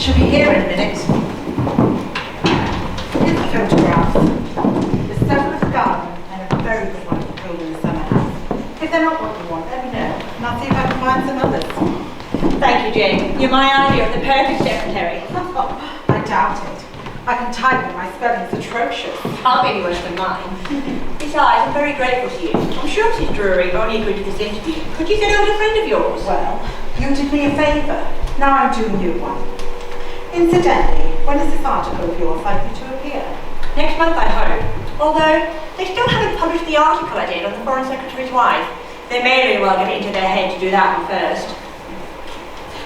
She'll be here in a minute. Here's the photograph. There's several of the garden and a very good one for building the summer house. If they're not what you want, let me know, and I'll see if I can find some others. Thank you, Jane. You're my idea of the perfect secretary. I doubt it. I can type, but my spelling's atrocious. Can't be any worse than mine. Besides, I'm very grateful to you. I'm sure Mrs. Drury only agreed to this interview because you said I was a friend of yours. Well, you did me a favour. Now I'm doing you one. Incidentally, when is this article of yours likely to appear? Next month, I hope. Although, they still haven't published the article I did on the Foreign Secretary's wife. They may very well get it into their head to do that one first.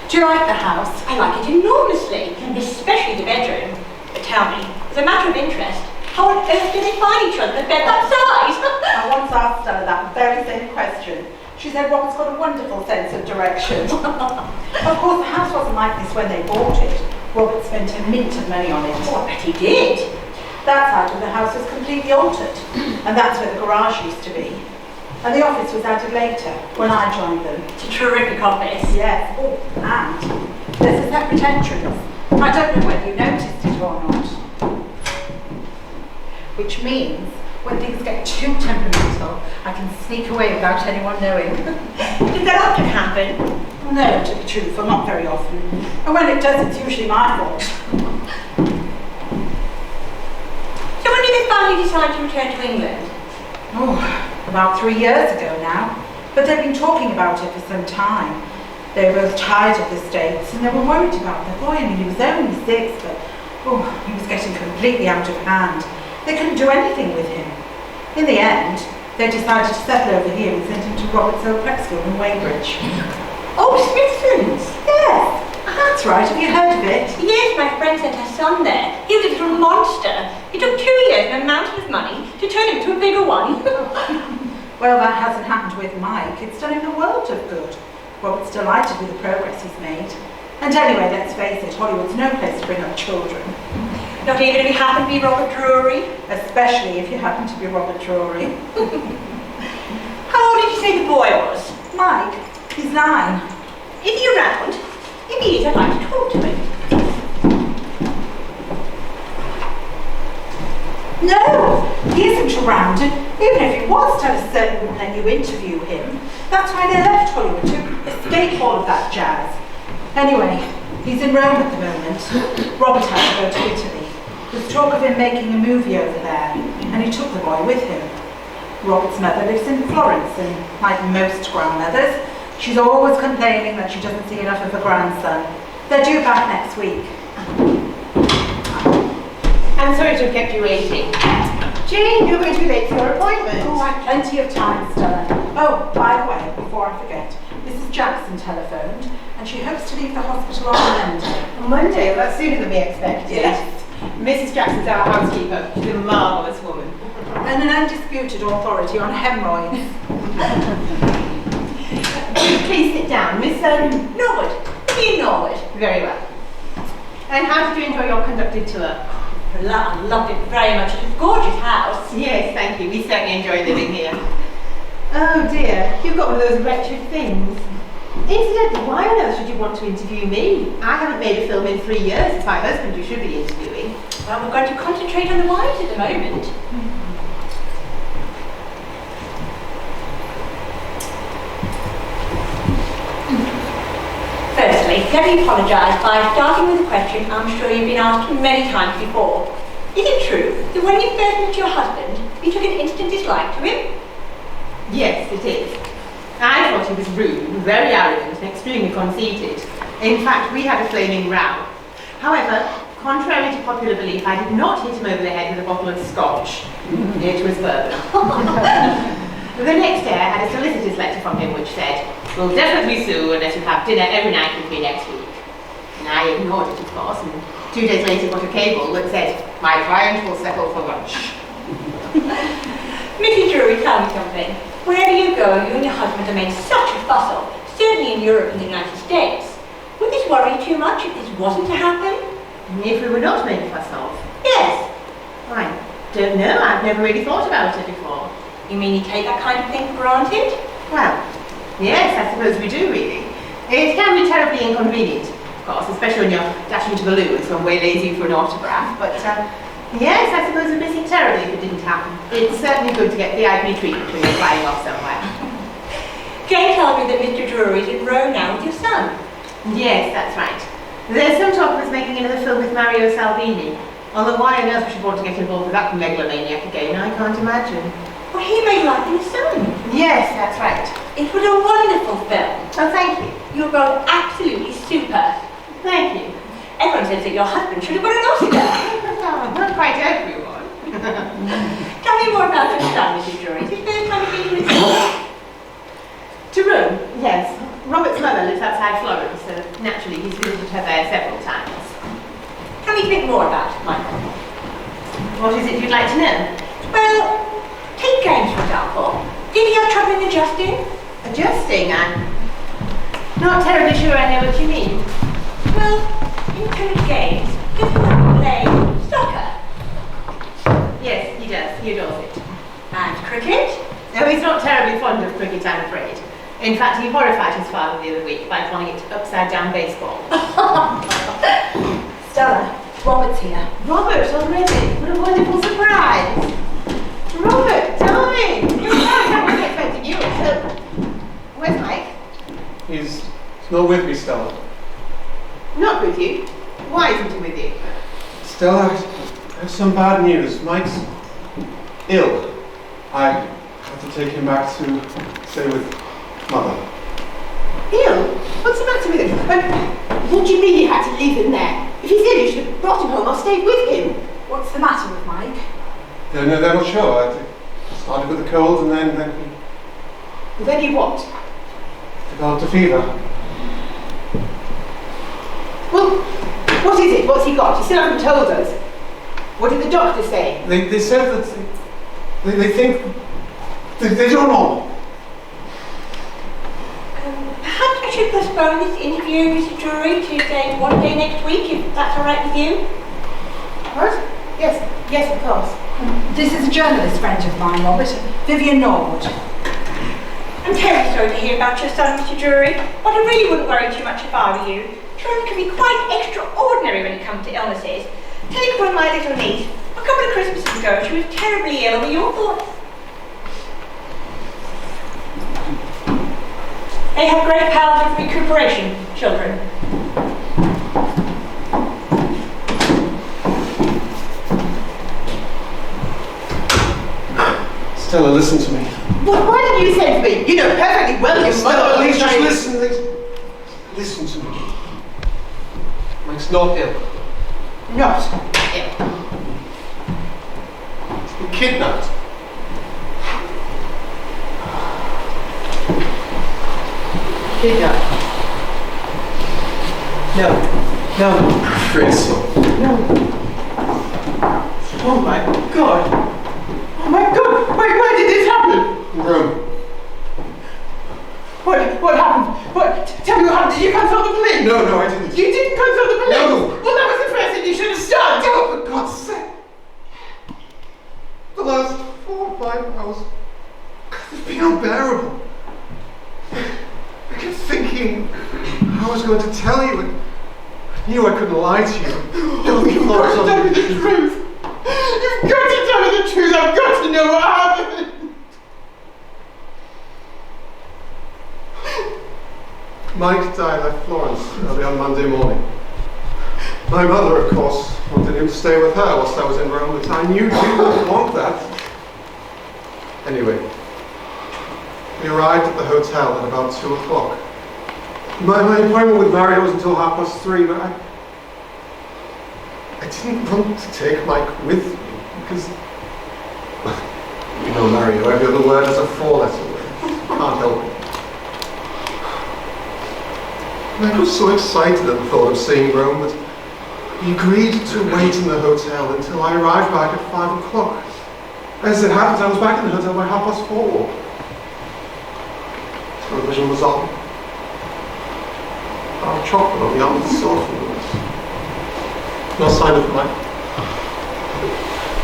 Do you like the house? I like it enormously, especially the bedroom. But tell me, as a matter of interest, how on earth do they find each other in a bed that size? I once asked her that very same question. She said Robert's got a wonderful sense of direction. Of course, the house wasn't like this when they bought it. Robert spent a mint of money on it. Oh, I bet he did. That side of the house was completely altered, and that's where the garage used to be. And the office was added later, when I joined them. It's a terrific office. Yes, oh, and there's a separate entrance. I don't know whether you noticed it or not. Which means, when things get too temperamental, I can sneak away without anyone knowing. Did that often happen? No, to be truthful, not very often. And when it does, it's usually my fault. So when did they finally decide to return to England? Oh, about 3 years ago now. But they've been talking about it for some time. They were both tired of the States and they were worried about their boy. I mean, he was only 6, but he was getting completely out of hand. They couldn't do anything with him. In the end, they decided to settle over here and send him to Robert's old prep school in Weybridge. Oh, Smithson's? Yes, that's right. Have you heard of it? Yes, my friend sent her son there. He was a little monster. It took 2 years and a mountain of money to turn him into a bigger one. Well, that hasn't happened with Mike. It's done him a world of good. Robert's delighted with the progress he's made. And anyway, let's face it, Hollywood's no place to bring up children. Not even if you happen to be Robert Drury? Especially if you happen to be Robert Drury. How old did you say the boy was? Mike, he's 9. Is he around? If he is, I'd like to talk to him. No, he isn't around, and even if he was, Stella certainly wouldn't let you interview him. That's why they left Hollywood, to escape all of that jazz. Anyway, he's in Rome at the moment. Robert had to go to Italy. There's talk of him making a movie over there, and he took the boy with him. Robert's mother lives in Florence, and like most grandmothers, she's always complaining that she doesn't see enough of her grandson. They're due back next week. I'm sorry to have kept you waiting. Jane, you're going to be late for your appointment. Oh, I've plenty of time, Stella. Oh, by the way, before I forget, Mrs. Jackson telephoned, and she hopes to leave the hospital on Monday. On Monday? Well, that's sooner than we expected. Yes. Mrs. Jackson's our housekeeper. She's a marvellous woman. And an undisputed authority on hemorrhoids. Please sit down. Miss Norwood. Ian Norwood. Very well. And how did you enjoy your conducted tour? I loved it very much. It's a gorgeous house. Yes, thank you. We certainly enjoy living here. Oh dear, you've got one of those wretched things. Incidentally, why on earth should you want to interview me? I haven't made a film in 3 years. It's my husband you should be interviewing. Well, we're going to concentrate on the wives at the moment. Firstly, let me apologise by starting with a question I'm sure you've been asked many times before. Is it true that when you first met your husband, you took an instant dislike to him? Yes, it is. I thought he was rude, very arrogant and extremely conceited. In fact, we had a flaming row. However, contrary to popular belief, I did not hit him over the head with a bottle of scotch. It was bourbon. The next day I had a solicitor's letter from him which said, "We'll definitely sue unless you have dinner every night with me next week." And I ignored it, of course, and 2 days later got a cable that said, "My client will settle for lunch." Mrs. Drury, tell me something. Wherever you go, you and your husband have made such a fuss of, certainly in Europe and the United States. Would this worry you too much if this wasn't to happen? If we were not made a fuss of? Yes. I don't know, I've never really thought about it before. You mean you take that kind of thing for granted? Well, yes, I suppose we do really. It can be terribly inconvenient. of course, especially when you're dashing to the loo and someone waylays you for an autograph. But yes, I suppose we'd miss it terribly if it didn't happen. It's certainly good to get VIP treatment when you're flying off somewhere. Jane told me that Mr. Drury's in Rome now with your son. Yes, that's right. There's some talk of us making another film with Mario Salvini. Although why on earth we should want to get involved with that megalomaniac again, I can't imagine. Well, he made Life in the Sun. Yes, that's right. It was a wonderful film. Oh, thank you. You were both absolutely super. Thank you. Everyone says that your husband should have won an Oscar. Oh, not quite everyone. Tell me more about your son, Mrs. Drury. Is it his first time you've been to his house? To Rome, yes. Robert's mother lives outside Florence, so naturally he's visited her there several times. Tell me a bit more about it, Michael. What is it you'd like to know? Well, take James for example. Did he have trouble in adjusting? Adjusting, I'm not terribly sure I know what you mean. Well, in terms of games, does he like to play soccer? Yes, he does. He adores it. And cricket? No, he's not terribly fond of cricket, I'm afraid. In fact, he horrified his father the other week by calling it upside-down baseball. Stella, Robert's here. Robert, already? What a wonderful surprise! Robert, darling! I wasn't expecting you. So, where's Mike? He's not with me, Stella. Not with you? Why isn't he with you? Stella, I have some bad news. Mike's ill. I have to take him back to stay with Mother. Ill? What's the matter with him? What do you mean you had to leave him there? If he's ill, you should have brought him home or stayed with him. What's the matter with Mike? They're not sure. I started with a cold and then he Then he what? developed a fever. Well, what is it? What's he got? You still haven't told us. What did the doctor say? They said that they think they don't know. Perhaps I should postpone this interview, Mr. Drury, to say one day next week, if that's all right with you. What? Yes, of course. This is a journalist friend of mine, Robert, Vivian Norwood. I'm terribly sorry to hear about your son, Mr. Drury, but I really wouldn't worry too much if I were you. Children can be quite extraordinary when it comes to illnesses. Take one of my little niece. A couple of Christmases ago, she was terribly ill. Were your thoughts? They have great powers of recuperation, children. Stella, listen to me. Well, why didn't you send me? You know perfectly well your Stella, mother please was just trying- listen to me. Mike's not ill. Not ill. He's been kidnapped. Kidnapped. No. Afraid so. No. Oh my God. Oh my God. Where did this happen? In Rome. What happened? Tell me what happened. Did you consult the police? No, I didn't. You didn't consult the police? No. Well, that was the first thing you should have done. Oh, for God's sake. The last 4 or 5 hours have been unbearable. I kept thinking how I was going to tell you, and I knew I couldn't lie to you. You've got to tell me the truth. You've got to tell me the truth. I've got to know what happened. Mike died at Florence early on Monday morning. My mother, of course, wanted him to stay with her whilst I was in Rome, but I knew you wouldn't want that. Anyway, we arrived at the hotel at about 2 o'clock. My appointment with Mario was until 3:30, but I didn't want to take Mike with me because, you know, Mario, every other word has a 4-letter word. Can't help it. And I was so excited at the thought of seeing Rome that he agreed to wait in the hotel until I arrived back at 5 o'clock. As it happens, I was back in the hotel by 4:30. Television was on. Our chocolate on the almond sofa. No sign of Mike.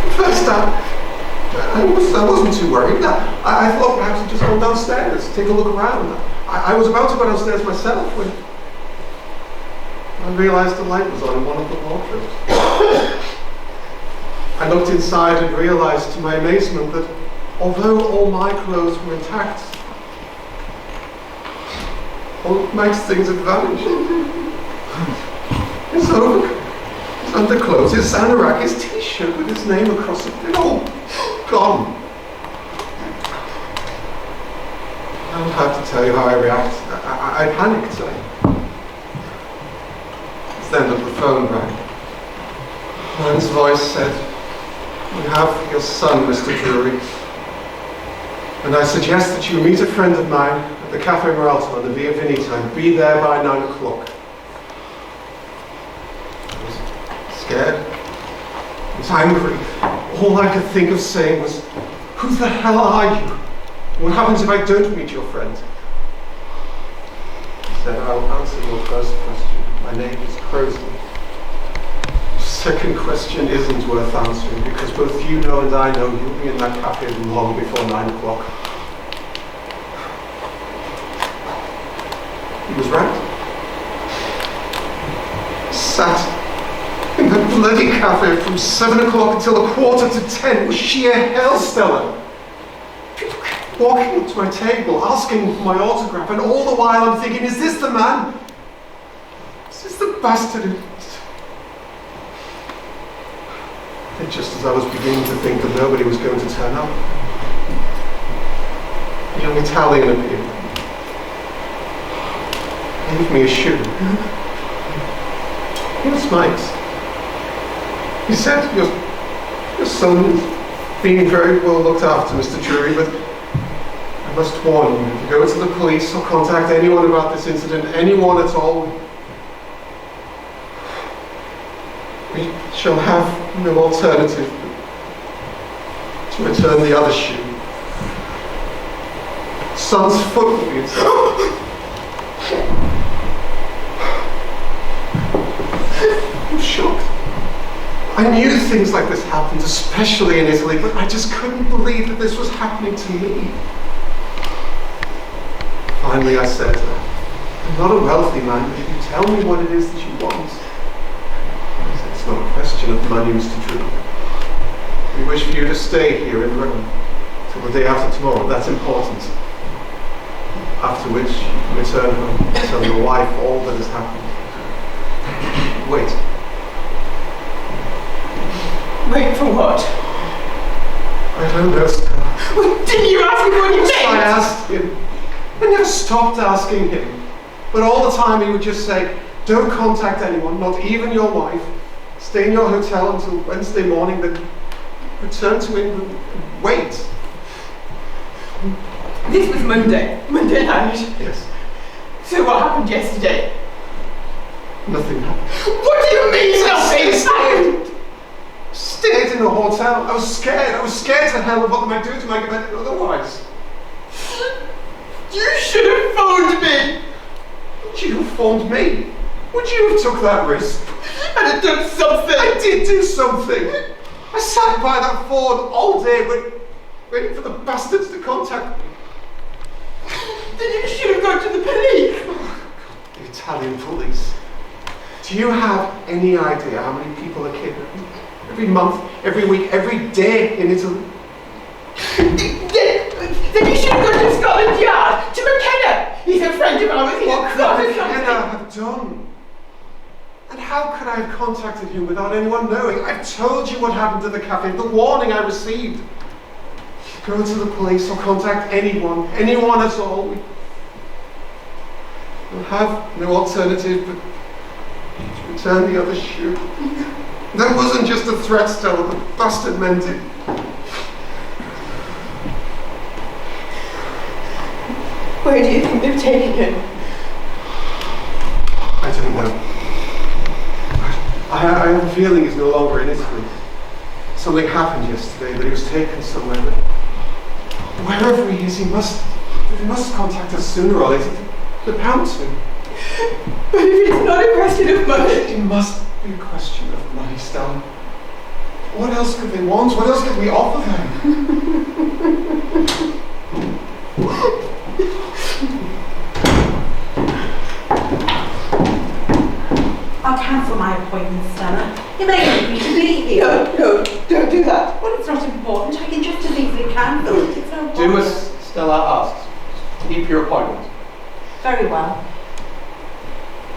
At first, I wasn't too worried. I thought perhaps he'd just go downstairs, take a look around. I was about to go downstairs myself when I realised the light was on in one of the wardrobes. I looked inside and realised to my amazement that although all my clothes were intact, all of Mike's things had vanished. His overcoat, his underclothes, his anorak, his t-shirt with his name across it, they'd all gone. I don't have to tell you how I reacted. I panicked. Then the phone rang. A man's voice said, "We have your son, Mr. Drury, and I suggest that you meet a friend of mine at the Cafe Moralto on the Via Veneta and be there by 9 o'clock. I was scared. I was angry. All I could think of saying was, "Who the hell are you? What happens if I don't meet your friend?" He said, "I'll answer your first question. My name is Crosley. The second question isn't worth answering because both you know and I know you'll be in that cafe long before 9 o'clock. He was right. Sat in that bloody cafe from 7 o'clock until 10:15. It was sheer hell, Stella. People kept walking up to my table, asking for my autograph, and all the while I'm thinking, is this the man? Is this the bastard who... And just as I was beginning to think that nobody was going to turn up, a young Italian appeared. Gave me a shoe. It was Mike's. He said, your son is being very well looked after, Mr. Drury, but I must warn you, if you go to the police or contact anyone about this incident, anyone at all, we shall have no alternative but to return the other shoe. Son's foot will be inside. I'm shocked. I knew things like this happened, especially in Italy, but I just couldn't believe that this was happening to me. Finally I said, I'm not a wealthy man, but if you tell me what it is that you want, it's not a question of money, Mr. Drew. We wish for you to stay here in Rome till the day after tomorrow. That's important. After which you can return home and tell your wife all that has happened. Wait. Wait for what? I don't know, Stella. Well, didn't you ask me what you meant? I asked him. I never stopped asking him. But all the time he would just say, don't contact anyone, not even your wife. Stay in your hotel until Wednesday morning, then return to England and wait. This was Monday night. Yes. So what happened yesterday? Nothing happened. What do you mean nothing happened? Stayed in the hotel. I was scared. I was scared to hell of what they might do to my bed otherwise. You should have phoned me. Would you have phoned me? Would you have took that risk? I'd have done something. I did do something. I sat by that phone all day waiting for the bastards to contact me. Then you should have gone to the police. Oh, God, the Italian police. Do you have any idea how many people are kidnapped? Every month, every week, every day in Italy? Then you should have gone to Scotland Yard, to McKenna. He's a friend of ours. What could McKenna have done? And how could I have contacted him without anyone knowing? I've told you what happened to the cafe, the warning I received. Go to the police or contact anyone at all. We'll have no alternative but to return the other shoe. That wasn't just a threat, Stella, the bastard meant it. Where do you think they've taken him? I don't know. I have a feeling he's no longer in Italy. Something happened yesterday that he was taken somewhere. But wherever he is, he must contact us sooner or later to pounce him. But if it's not a question of money... It must be a question of money, Stella. What else could they want? What else could we offer them? cancel my appointment, Stella. You may need me to be here. No, don't do that. Well, it's not important. I can just as easily cancel it. It's no Do bother. as Stella asks. Keep your appointment. Very well.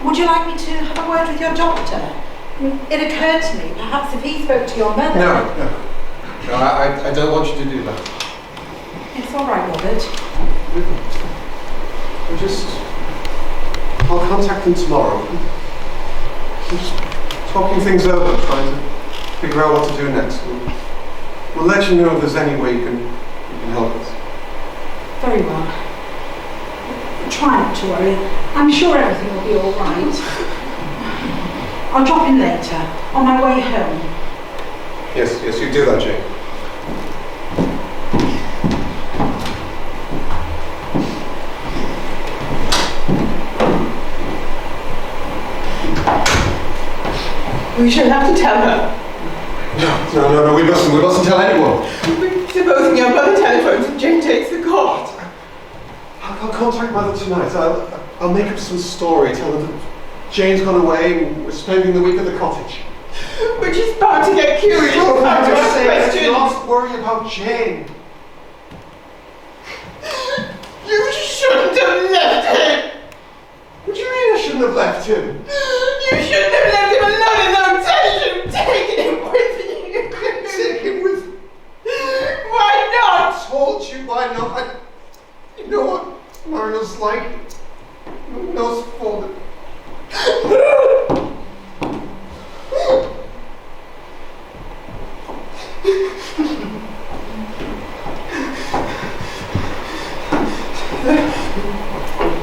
Would you like me to have a word with your doctor? It occurred to me, perhaps if he spoke to your mother... No, I don't want you to do that. It's all right, Robert. I'll contact them tomorrow. We're just talking things over, trying to figure out what to do next. We'll let you know if there's any way you can help us. Very well. Try not to worry. I'm sure everything will be all right. I'll drop in later, on my way home. Yes, you do that, Jane. We shall have to tell her. No, we mustn't tell anyone. Supposing your mother telephones and Jane takes the call. I'll contact Mother tonight. I'll make up some story, tell her that Jane's gone away and we're spending the week at the cottage. But she's bound to get curious. No, about I'm just her saying, questions. not worry about Jane. You shouldn't have left him. What do you mean I shouldn't have left him? You shouldn't have left him alone in the hotel. You should have taken him with you. Take him with... Why not? I told you why not. You know what Mario's like. Who knows for it.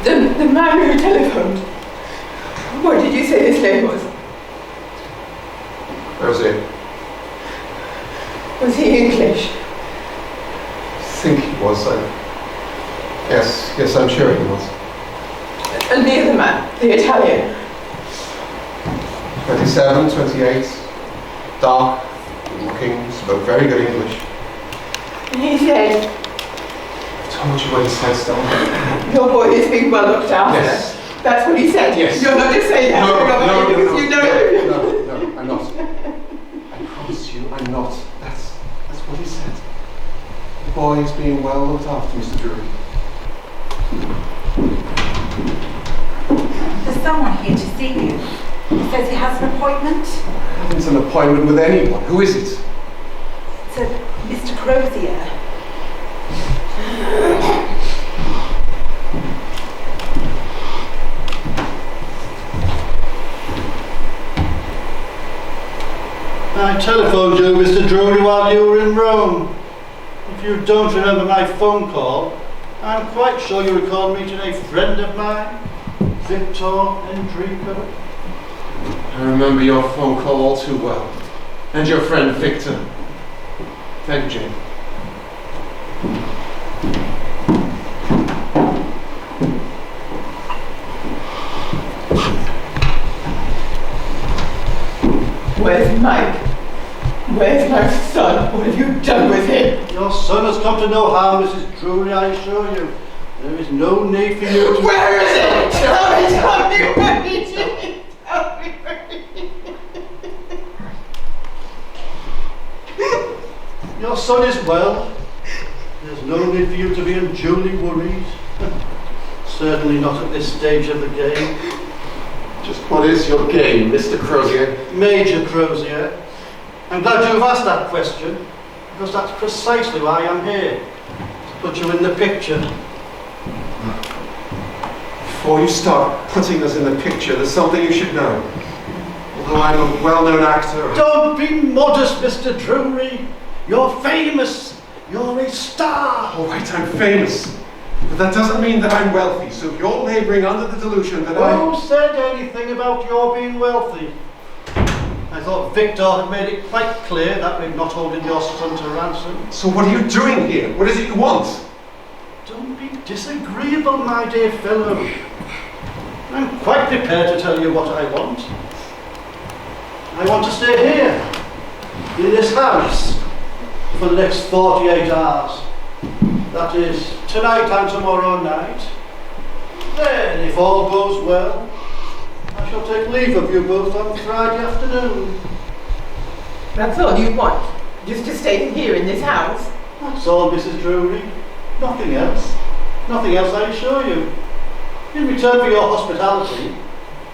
The man who telephoned. What did you say his name was? Rosie. Was he English? I think he was. Yes, I'm sure he was. And the other man, the Italian. 27, 28, dark looking, spoke very good English. And he said, I told you what he said, Stella. your boy is being well looked after. Yes. That's what he said. Yes. You're not to say that. No, because you know it. no, I'm not. I promise you, I'm not. That's what he said. The boy is being well looked after, Mr. Drury. There's someone here to see you. He says he has an appointment. I haven't an appointment with anyone. Who is it? It's a Mr. Crozier. I telephoned you, Mr. Drury, while you were in Rome. If you don't remember my phone call, I'm quite sure you recall meeting a friend of mine, Victor Enrico. I remember your phone call all too well. And your friend Victor. Thank you, Jane. Where's Mike? Where's my son? What have you done with him? Your son has come to no harm, Mrs. Drury, I assure you. There is no need for you to... Where is it? Tell me where it is. Tell me where it is. Your son is well. There's no need for you to be unduly worried. Certainly not at this stage of the game. Just what is your game, Mr. Crozier? Major Crozier. I'm glad you've asked that question, because that's precisely why I'm here. To put you in the picture. Before you start putting us in the picture, there's something you should know. Although I'm a well-known actor... Don't be modest, Mr. Drury. You're famous. You're a star. All right, I'm famous. But that doesn't mean that I'm wealthy, so if you're labouring under the delusion that Who said anything about your being wealthy? I thought Victor had made it quite clear that we're not holding your son to ransom. So what are you doing here? What is it you want? Don't be disagreeable, my dear fellow. I'm quite prepared to tell you what I want. I want to stay here, in this house, for the next 48 hours. That is, tonight and tomorrow night. Then, if all goes well, I shall take leave of you both on Friday afternoon. That's all you want? Just to stay here in this house? That's all, Mrs. Drury. Nothing else. Nothing else, I assure you. In return for your hospitality,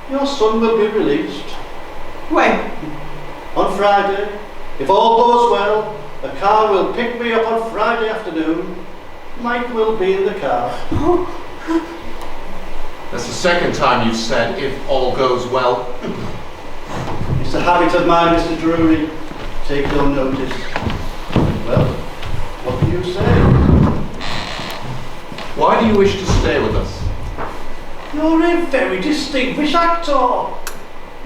your son will be released. When? On Friday. If all goes well, a car will pick me up on Friday afternoon. Mike will be in the car. That's the second time you've said, if all goes well. It's a habit of mine, Mr. Drury. Take no notice. Well, what do you say? Why do you wish to stay with us? You're a very distinguished actor.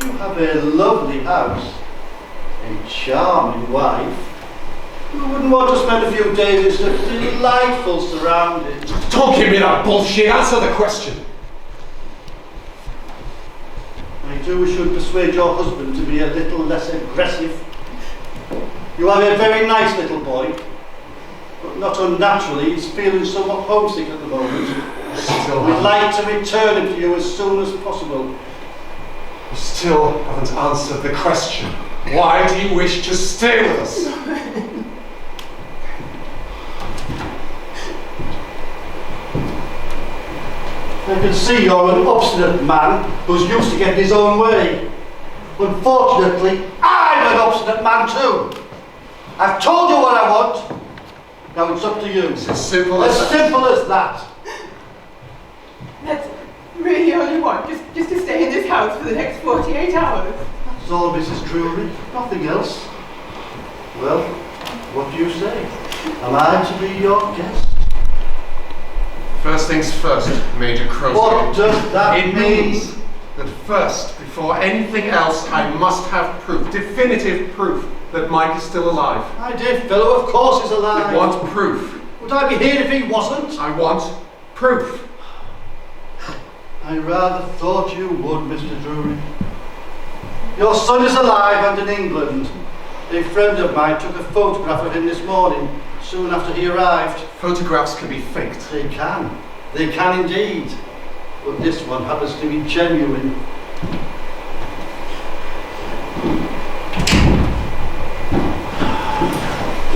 You have a lovely house, a charming wife. Who wouldn't want to spend a few days in such delightful surroundings? Don't give me that bullshit, answer the question. I do should persuade your husband to be a little less aggressive. You are a very nice little boy, but not unnaturally he's feeling somewhat homesick at the moment. We'd like to return him to you as soon as possible. You still haven't answered the question. Why do you wish to stay with us? I can see you're an obstinate man who's used to getting his own way. Unfortunately, I'm an obstinate man too. I've told you what I want. Now it's up to you. It's as simple as simple as that. That's really all you want? Just to stay in this house for the next 48 hours? That's all, Mrs. Drury. Nothing else. Well, what do you say? Am I to be your guest? First things first, Major Crosby. What does that It mean? means that first, before anything else, I must have proof, definitive proof, that Mike is still alive. My dear fellow, of course he's alive. I want proof. Would I be here if he wasn't? I want proof. I rather thought you would, Mr. Drury. Your son is alive and in England. A friend of mine took a photograph of him this morning, soon after he arrived. Photographs can be faked. They can. They can indeed. But this one happens to be genuine.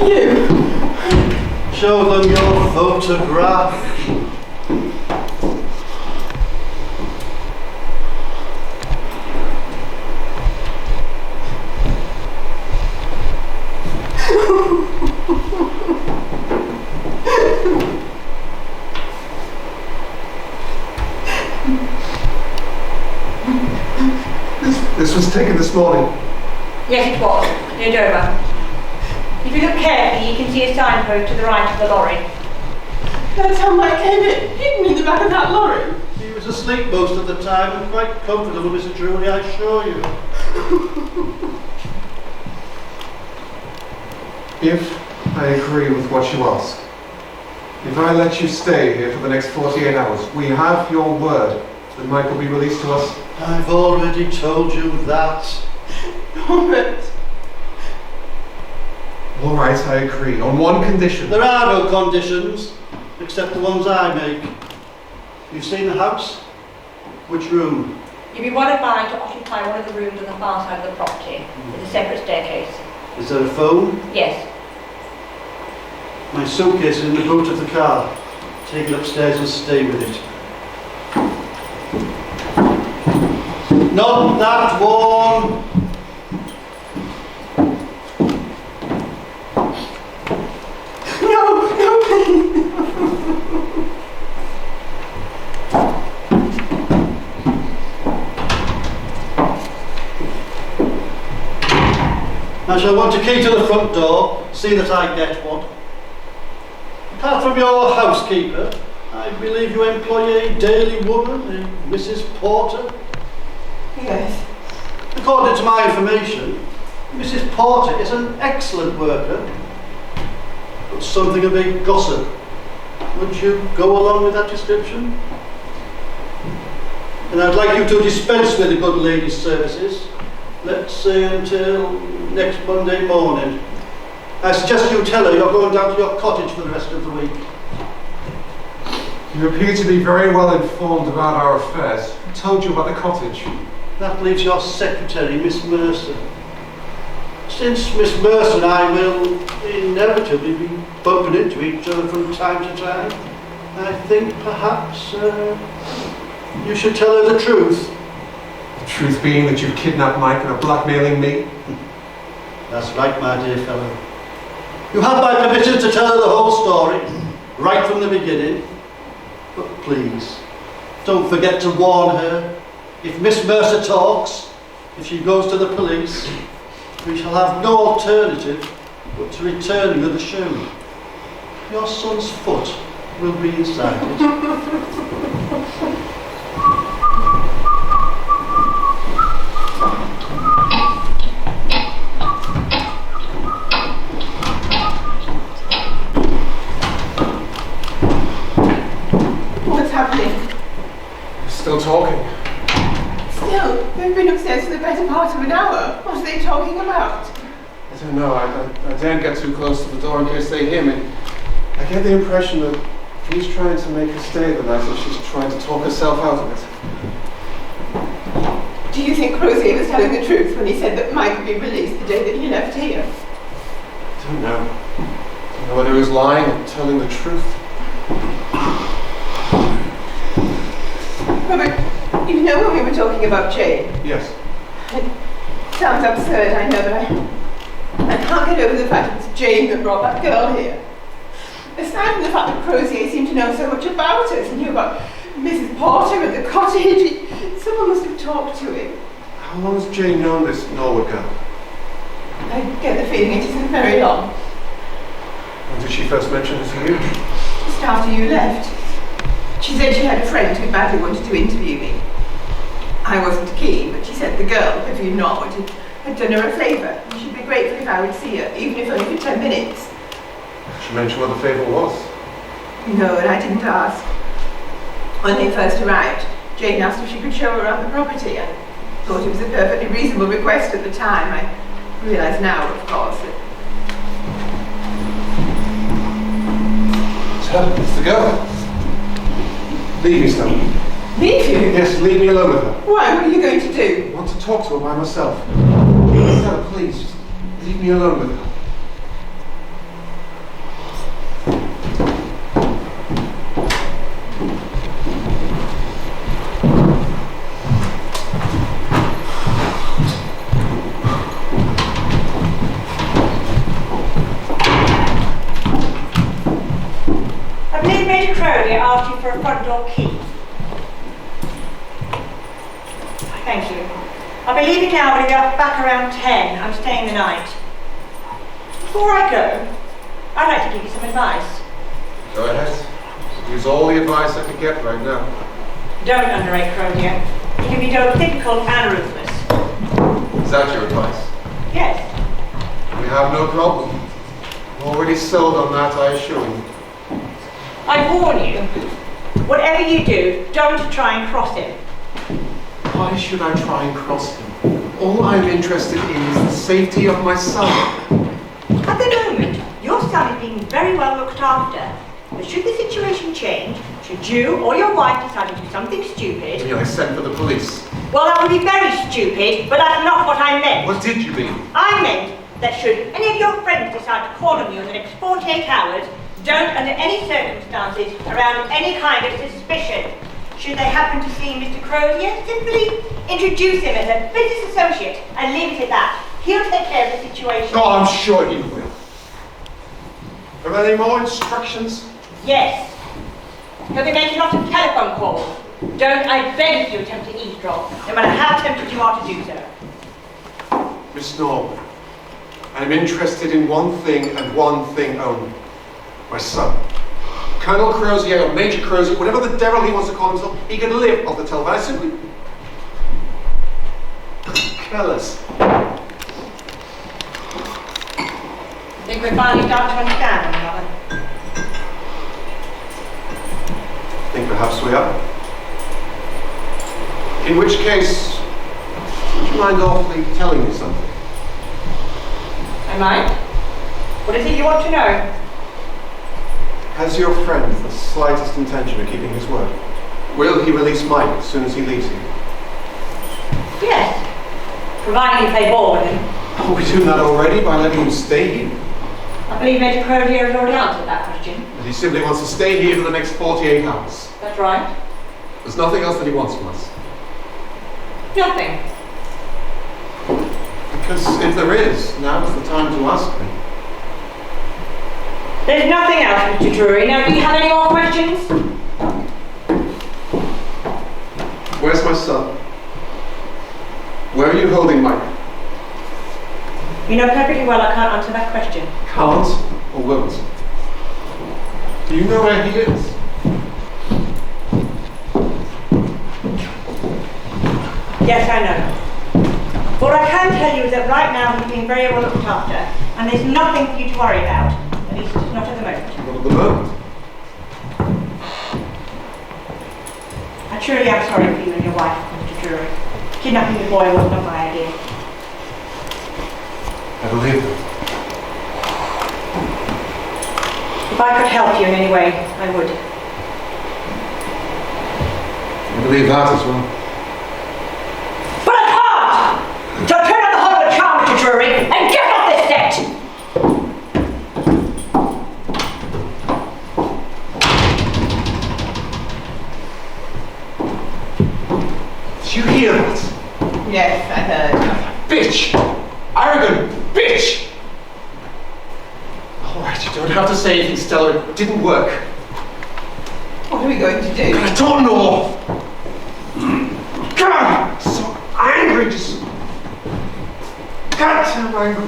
You? Show them your photograph. This was taken this morning. Yes, it was. Near Dover. If you look carefully, you can see a signpost to the right of the lorry. That's how Mike came in, hidden in the back of that lorry. He was asleep most of the time and quite comfortable, Mr. Drury, I assure you. If I agree with what you ask, if I let you stay here for the next 48 hours, we have your word that Mike will be released to us. I've already told you that. Robert. All right, I agree. On one condition. There are no conditions, except the ones I make. You've seen the house? Which room? You'll be modified to occupy one of the rooms on the far side of the property, with a separate staircase. Is there a phone? Yes. My suitcase is in the boot of the car. Take it upstairs and stay with it. Not that one! No, please. I shall want a key to the front door, see that I get one. Apart from your housekeeper, I believe you employ a daily woman, a Mrs. Porter. Yes. According to my information, Mrs. Porter is an excellent worker, but something of a gossip. Would you go along with that description? And I'd like you to dispense with the good lady's services, let's say until next Monday morning. I suggest you tell her you're going down to your cottage for the rest of the week. You appear to be very well informed about our affairs. Who told you about the cottage? That leaves your secretary, Miss Mercer. Since Miss Mercer and I will inevitably be bumping into each other from time to time, I think perhaps you should tell her the truth. The truth being that you've kidnapped Mike and are blackmailing me? That's right, my dear fellow. You have my permission to tell her the whole story, right from the beginning. But please, don't forget to warn her. If Miss Mercer talks, if she goes to the police, we shall have no alternative but to return you the shoe. Your son's foot will be inside it. What's happening? You're still talking. Still, they've been upstairs for the better part of an hour. What are they talking about? I don't know. I daren't get too close to the door in case they hear me. I get the impression that he's trying to make her stay the night and she's trying to talk herself out of it. Do you think Crozier was telling the truth when he said that Mike would be released the day that he left here? I don't know. I don't know whether he was lying or telling the truth. Robert, you know when we were talking about Jane? Yes. It sounds absurd, I know, but I can't get over the fact it's Jane that brought that girl here. Aside from the fact that Crozier seemed to know so much about us and knew about Mrs. Porter and the cottage, someone must have talked to him. How long has Jane known this Norwood girl? I get the feeling it isn't very long. When did she first mention it to you? Just after you left. She said she had a friend who badly wanted to interview me. I wasn't keen, but she said the girl, if you nod, had done her a favour, and she'd be grateful if I would see her, even if only for 10 minutes. She mentioned what the favour was. No, and I didn't ask. When they first arrived, Jane asked if she could show her around the property. I thought it was a perfectly reasonable request at the time. I realise now, of course, that... It's her. It's the girl. Leave me, Stella. Leave you? Yes, leave me alone with her. Why? What are you going to do? I want to talk to her by myself. Stella, please, just leave me alone with her. I believe Major Crowley asked you for a front door key. Thank you. I'll be leaving now, but I'll be back around 10. I'm staying the night. Before I go, I'd like to give you some advice. Go ahead. Use all the advice I could get right now. Don't underrate Crozier. He can be both difficult and ruthless. Is that your advice? Yes. We have no problem. I'm already sold on that, I assure you. I warn you, whatever you do, don't try and cross him. Why should I try and cross him? All I'm interested in is the safety of my son. At the moment, your son is being very well looked after. But should the situation change, should you or your wife decide to do something stupid... I sent for the police. Well, that would be very stupid, but that's not what I meant. What did you mean? I meant that should any of your friends decide to call on you in the next 48 hours, don't under any circumstances around any kind of suspicion. Should they happen to see Mr. Crozier, simply introduce him as a business associate and leave it at that. He'll take care of the situation. Oh, I'm sure he will. Are there any more instructions? Yes. He'll be making lots of telephone calls. Don't, I beg you, attempt to eavesdrop, no matter how tempted you are to do so. Miss Norwood, I'm interested in one thing and one thing only. My son. Colonel Crozier or Major Crozier, whatever the devil he wants to call himself, he can live off the telephone. I simply... Careless. Think we're finally starting to understand one another? I think perhaps we are. In which case, would you mind awfully telling me something? I might. What is it you want to know? Has your friend the slightest intention of keeping his word? Will he release Mike as soon as he leaves here? Yes. Providing you play ball with him. Are we doing that already by letting him stay here? I believe Major Crozier has already answered that question. And he simply wants to stay here for the next 48 hours. That's right. There's nothing else that he wants from us. Nothing. Because if there is, now's the time to ask me. There's nothing else, Mr. Drury. Now, do you have any more questions? Where's my son? Where are you holding Mike? You know perfectly well I can't answer that question. Can't or won't? Do you know where he is? Yes, I know. What I can tell you is that right now he's being very well looked after, and there's nothing for you to worry about. At least not at the moment. Not at the moment. I truly am sorry for you and your wife, Mr. Drury. Kidnapping the boy was not my idea. I believe that. If I could help you in any way, I would. I believe that as well. But I can't! So turn on the whole of the charm, Mr. Drury, and get off this debt! Did you hear that? Yes, I heard. Bitch! Arrogant bitch! Alright, you don't have to say anything, Stella. It didn't work. What are we going to do? I don't know! God! So angry, just... goddamn angry.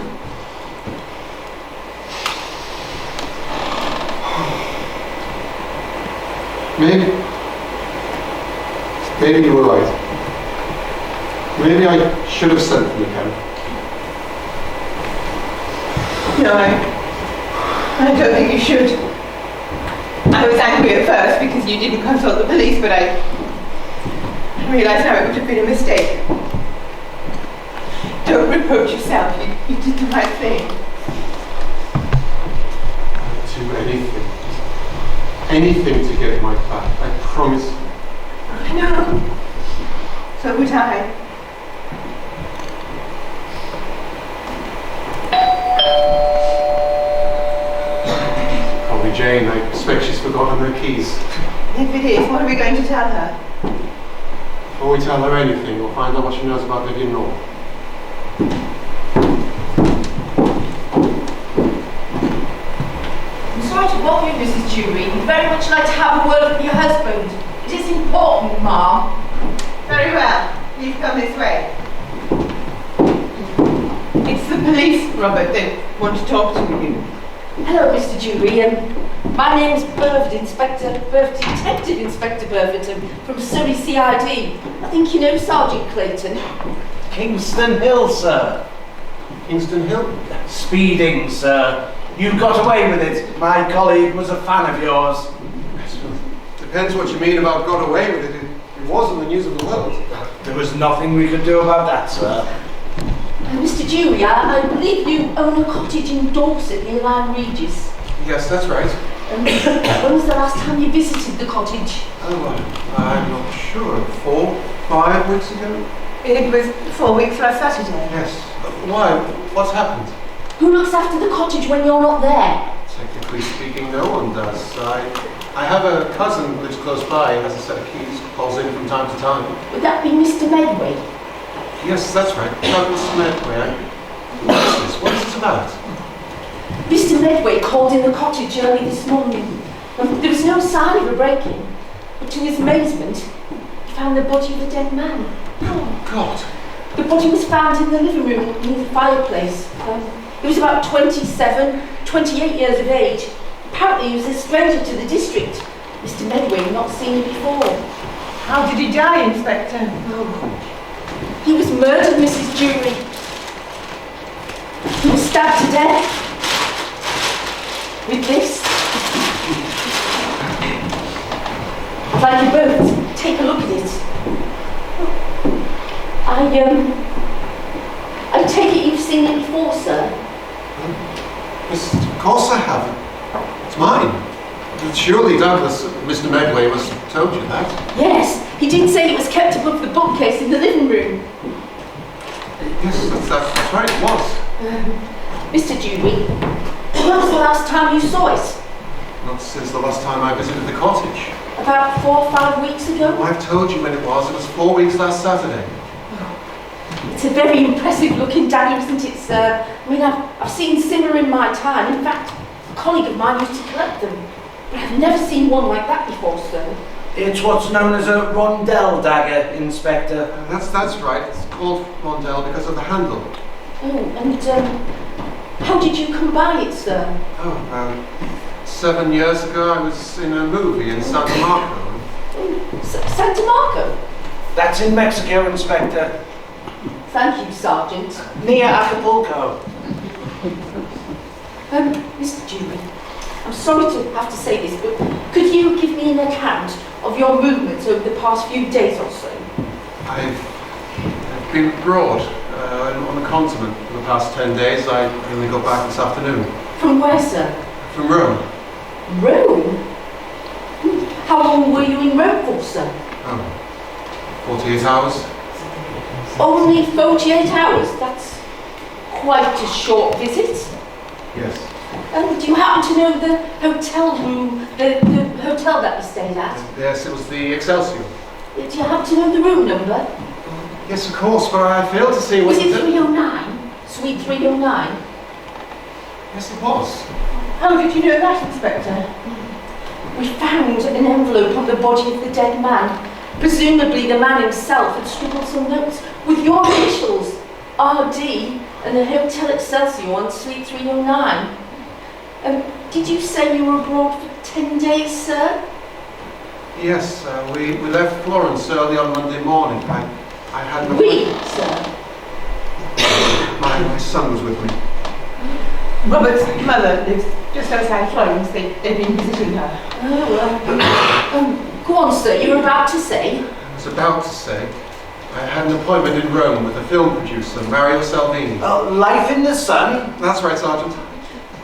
Maybe you were right. Maybe I should have sent for the camp. No, I don't think you should. I was angry at first because you didn't consult the police, but I realised now it would have been a mistake. Don't reproach yourself. You did the right thing. I'd do anything. Anything to get Mike back. I promise you. I know. So would I. Probably Jane. I expect she's forgotten her keys. If it is, what are we going to tell her? Before we tell her anything, we'll find out what she knows about Vivian North. I'm sorry to bother you, Mrs. Drury. I'd very much like to have a word with your husband. It is important, Ma'am. Very well. Please come this way. It's the police, Robert. They want to talk to you. Hello, Mr. Drury. My name's Detective Inspector Burford from Surrey CID. I think you know Sergeant Clayton. Kingston Hill, sir. Kingston Hill? Speeding, sir. You got away with it. My colleague was a fan of yours. Depends what you mean about got away with it. It was in the news of the world. There was nothing we could do about that, sir. Mr. Drury, I believe you own a cottage in Dorset near Lyme Regis. Yes, that's right. When was the last time you visited the cottage? Oh, I'm not sure. 4, 5 weeks ago? It was 4 weeks last Saturday. Yes. Why? What's happened? Who looks after the cottage when you're not there? Technically speaking, no one does. I have a cousin who lives close by, has a set of keys, calls in from time to time. Would that be Mr. Medway? Yes, that's right. Douglas Medway. What is this? What is this about? Mr. Medway called in the cottage early this morning. There was no sign of a break-in, but to his amazement, he found the body of a dead man. Oh, God. The body was found in the living room near the fireplace. He was about 27, 28 years of age. Apparently he was a stranger to the district. Mr. Medway had not seen him before. How did he die, Inspector? Oh. He was murdered, Mrs. Drury. He was stabbed to death. With this. I'd like you both to take a look at it. I take it you've seen it before, sir? Yes, of course I have. It's mine. Surely Douglas, Mr. Medway, must have told you that. Yes, he did say it was kept above the bookcase in the living room. Yes, that's right, it was. Mr. Dewey, when was the last time you saw it? Not since the last time I visited the cottage. About 4 or 5 weeks ago? Oh, I've told you when it was. It was 4 weeks last Saturday. It's a very impressive looking dagger, isn't it, sir? I mean, I've seen similar in my time. In fact, a colleague of mine used to collect them. But I've never seen one like that before, sir. It's what's known as a rondelle dagger, Inspector. That's right. It's called rondelle because of the handle. Oh, and how did you come by it, sir? Oh, about 7 years ago, I was in a movie in Santa Marco. Oh, Santa Marco? That's in Mexico, Inspector. Thank you, Sergeant. Near Acapulco. Mr. Dewey, I'm sorry to have to say this, but could you give me an account of your movements over the past few days or so? I've been abroad on the continent for the past 10 days. I only got back this afternoon. From where, sir? From Rome. Rome? How long were you in Rome for, sir? Oh, 48 hours. Only 48 hours? That's quite a short visit. Yes. Do you happen to know the hotel room, the hotel that we stayed at? Yes, it was the Excelsior. Do you happen to know the room number? Yes, of course, but I failed to see what Was it 309? Suite 309? Yes, it was. How did you know that, Inspector? We found an envelope on the body of the dead man. Presumably the man himself had scribbled some notes with your initials, RD, and the Hotel Excelsior on Suite 309. Did you say you were abroad for 10 days, sir? Yes, we left Florence early on Monday morning. I had no... We, sir? My son was with me. Robert's mother lives just outside Florence. They've been visiting her. Oh, go on, sir. You were about to say? I was about to say, I had an appointment in Rome with a film producer, Mario Salvini. Life in the Sun? That's right, Sergeant.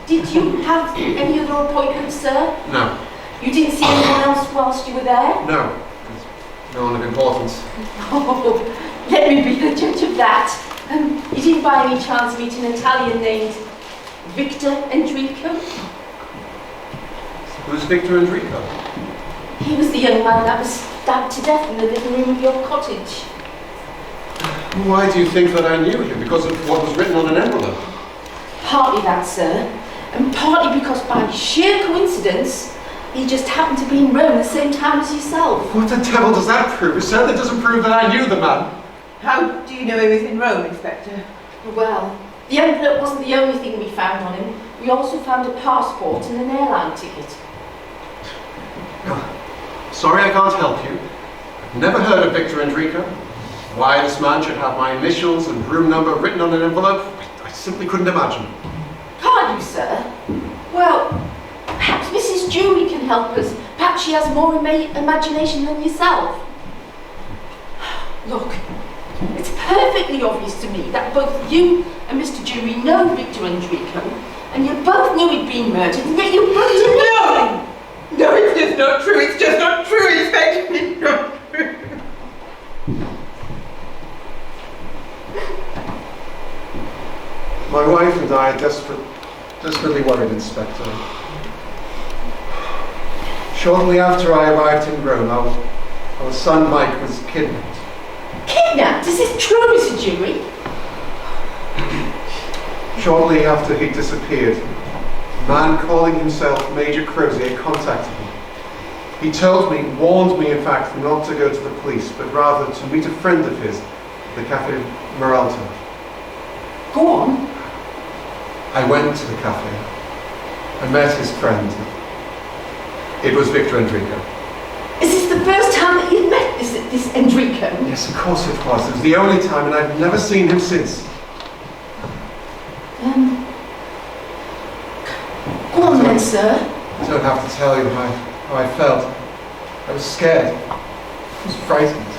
Did you have any other appointments, sir? No. You didn't see anyone else whilst you were there? No. No one of importance. Oh, let me be the judge of that. You didn't by any chance meet an Italian named Victor Enrico? Who's Victor Enrico? He was the young man that was stabbed to death in the living room of your cottage. Why do you think that I knew him? Because of what was written on an envelope? Partly that, sir, and partly because by sheer coincidence, he just happened to be in Rome the same time as yourself. What the devil does that prove? It certainly doesn't prove that I knew the man. How do you know he was in Rome, Inspector? Well, the envelope wasn't the only thing we found on him. We also found a passport and an airline ticket. Sorry I can't help you. I've never heard of Victor Enrico. Why this man should have my initials and room number written on an envelope, I simply couldn't imagine. Can't you, sir? Well, perhaps Mrs. Dewey can help us. Perhaps she has more imagination than yourself. Look, it's perfectly obvious to me that both you and Mr. Dewey know Victor Enrico, and you both knew he'd been murdered, and yet you both did nothing. No, it's just not true. It's just not true, Inspector. It's not true. My wife and I are desperately worried, Inspector. Shortly after I arrived in Rome, our son Mike was kidnapped. Kidnapped? Is this true, Mr. Dewey? Shortly after he disappeared, a man calling himself Major Crozier contacted me. He warned me in fact, not to go to the police, but rather to meet a friend of his at the Cafe Meralto. Go on. I went to the cafe. I met his friend. It was Victor Enrico. Is this the first time that you've met this Enrico? Yes, of course it was. It was the only time, and I've never seen him since. Go on then, sir. I don't have to tell you how I felt. I was scared. I was frightened.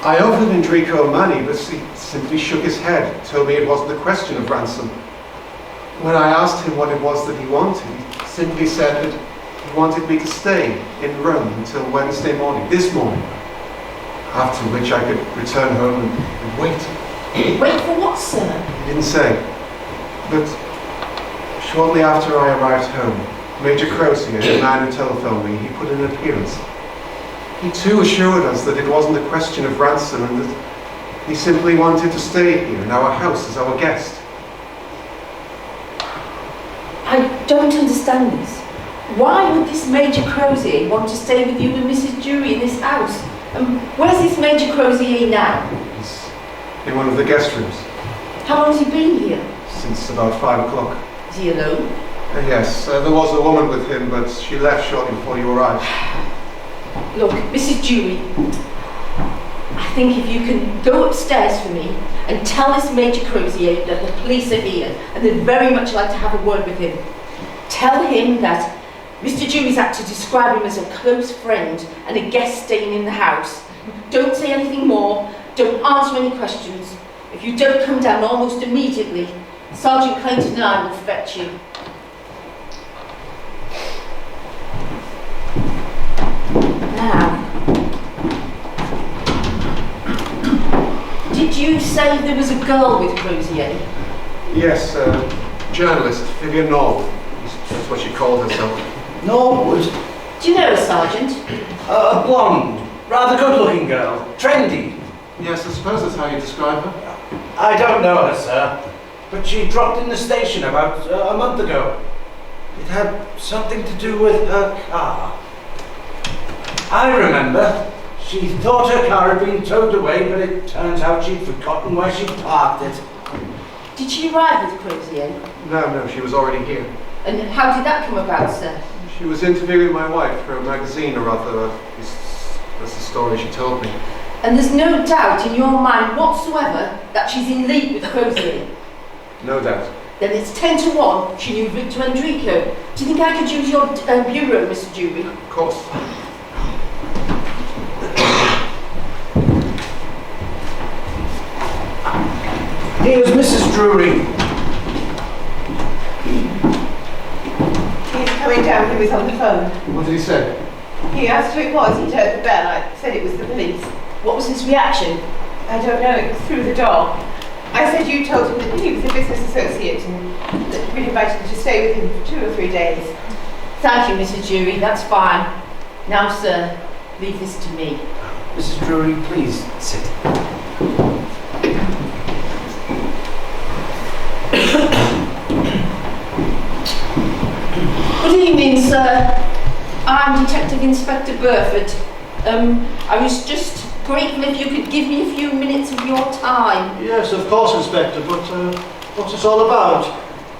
I offered Enrico money, but he simply shook his head, told me it wasn't a question of ransom. When I asked him what it was that he wanted, he simply said that he wanted me to stay in Rome until Wednesday morning, this morning, after which I could return home and wait. Wait for what, sir? He didn't say. But shortly after I arrived home, Major Crozier, the man who telephoned me, he put in an appearance. He too assured us that it wasn't a question of ransom and that he simply wanted to stay here in our house as our guest. I don't understand this. Why would this Major Crozier want to stay with you and Mrs. Drury in this house? Where's this Major Crozier now? He's in one of the guest rooms. How long has he been here? Since about 5 o'clock. Is he alone? Yes, there was a woman with him, but she left shortly before you arrived. Look, Mrs. Drury, I think if you can go upstairs for me and tell this Major Crozier that the police are here and they'd very much like to have a word with him. Tell him that Mr. Drury's had to describe him as a close friend and a guest staying in the house. Don't say anything more, don't answer any questions. If you don't come down almost immediately, Sergeant Clayton and I will fetch you. Now, did you say there was a girl with Crozier? Yes, journalist, Vivian Knoll. That's what she called herself. Norwood? Do you know her, Sergeant? A blonde, rather good-looking girl. Trendy. Yes, I suppose that's how you describe her. I don't know her, sir. But she dropped in the station about a month ago. It had something to do with her car. I remember. She thought her car had been towed away, but it turns out she'd forgotten where she'd parked it. Did she arrive with Crozier? No, she was already here. And how did that come about, sir? She was interviewing my wife for a magazine or other. That's the story she told me. And there's no doubt in your mind whatsoever that she's in league with Crozier? No doubt. Then it's 10 to 1 she knew Victor Enrico. Do you think I could use your bureau, Mr. Drury? Of course. Here's Mrs. Drury. He's coming down, he was on the phone. What did he say? He asked who it was, he'd heard the bell, I said it was the police. What was his reaction? I don't know, it was through the door. I said you told him that he was a business associate and that we'd invited him to stay with him for 2 or 3 days. Thank you, Mrs. Drury, that's fine. Now, sir, leave this to me. Mrs. Drury, please sit. Good evening, sir. I'm Detective Inspector Burford. I was just grateful if you could give me a few minutes of your time. Yes, of course, Inspector, but what's this all about?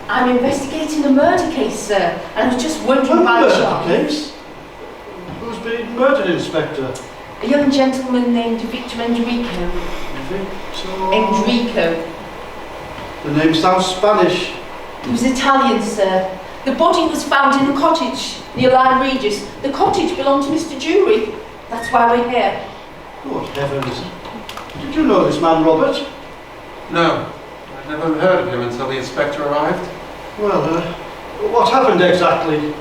I'm investigating a murder case, sir, and I was just wondering A by murder chance. case? Who's been murdered, Inspector? A young gentleman named Victor Enrico. Enrico. The name sounds Spanish. He was Italian, sir. The body was found in a cottage near Lyme Regis. The cottage belonged to Mr. Drury. That's why we're here. Good heavens. Did you know this man, Robert? No, I'd never heard of him until the inspector arrived. Well, what happened exactly?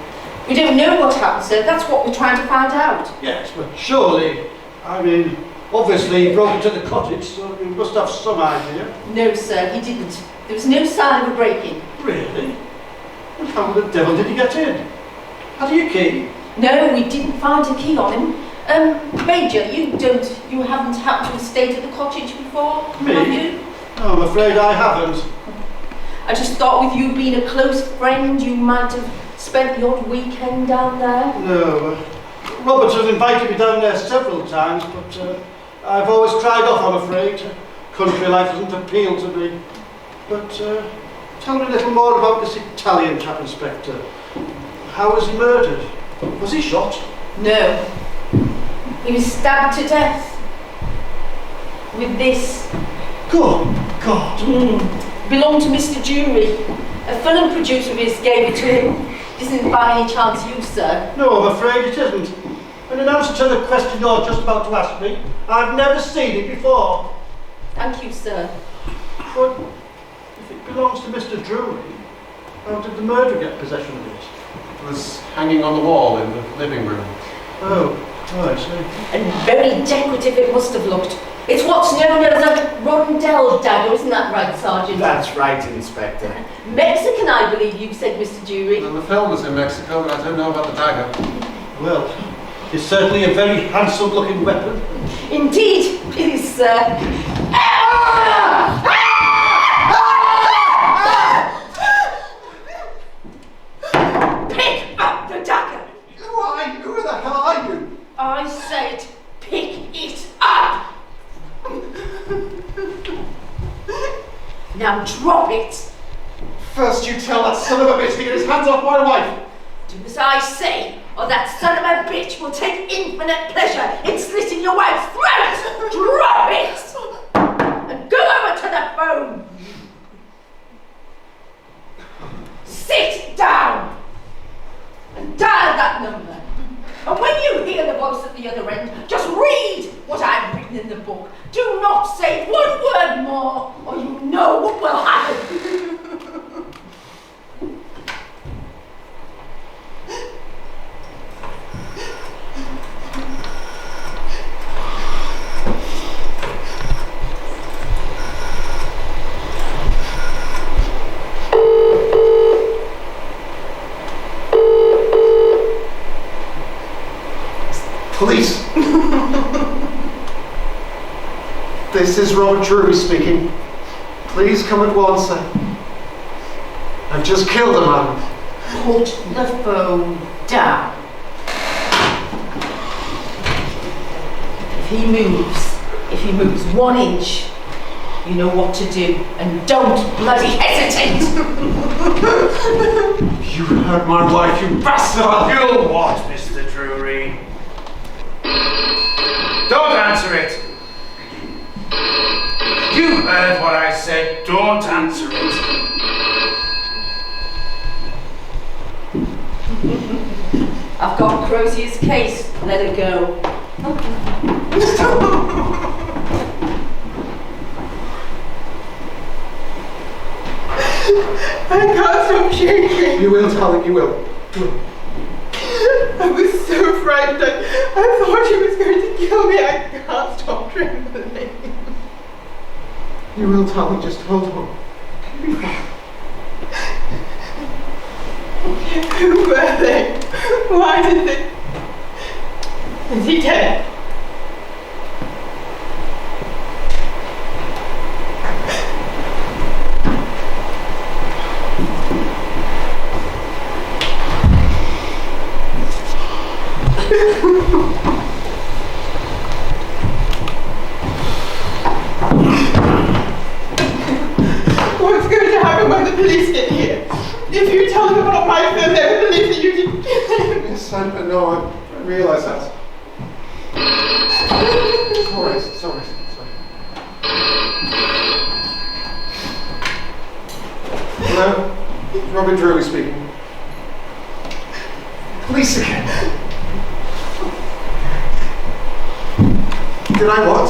We don't know what happened, sir. That's what we're trying to find out. Yes, but surely, I mean, obviously he broke into the cottage, so you must have some idea. No, sir, he didn't. There was no sign of a break-in. Really? And how the devil did he get in? Had he a key? No, we didn't find a key on him. Major, you haven't happened to have stayed at the cottage before, Me? have you? No, I'm afraid I haven't. I just thought with you being a close friend, you might have spent the odd weekend down there. No. Robert has invited me down there several times, but I've always cried off, I'm afraid. Country life doesn't appeal to me. But tell me a little more about this Italian chap, Inspector. How was he murdered? Was he shot? No. He was stabbed to death. With this. Good God. Belonged to Mr. Drury. A film producer of his gave it to him. Isn't by any chance you, sir? No, I'm afraid it isn't. And in answer to the question you're just about to ask me, I've never seen it before. Thank you, sir. But if it belongs to Mr. Drury, how did the murderer get possession of it? It was hanging on the wall in the living room. Oh, I see. And very decorative it must have looked. It's what's known as a rondelle dagger, isn't that right, Sergeant? That's right, Inspector. Mexican, I believe you said, Mr. Jury. Well, the film was in Mexico, but I don't know about the dagger. Well, it's certainly a very handsome-looking weapon. Indeed, it is, sir. Pick up the dagger! Who are you? Who the hell are you? I said, pick it up! Now drop it! First you tell that son of a bitch to get his hands off my wife. Do as I say, or that son of a bitch will take infinite pleasure in slitting your wife's throat! Drop it! And go over to the phone! Sit down! And dial that number. And when you hear the voice at the other end, just read what I've written in the book. Do not say one word more, or you know what will happen. Police! This is Robert Drury speaking. Please come at once. I've just killed a man. Put the phone down. If he moves 1 inch, you know what to do, and don't bloody hesitate. You hurt my wife, you bastard! You what, Mr. Drury? Don't answer it! You heard what I said, don't answer it. I've got Crozier's case. Let it go. I can't stop shaking. You will, darling, you will. I was so frightened. I thought he was going to kill me. I can't stop trembling. You will, darling, just hold on. Who were they? Why did they... Is he dead? What's going to happen when the police get here? If you tell them about my film, they will believe that you didn't kill him. Yes, I know, I realise that. Sorry. Hello? Robert Drury speaking. Police again. Did I what?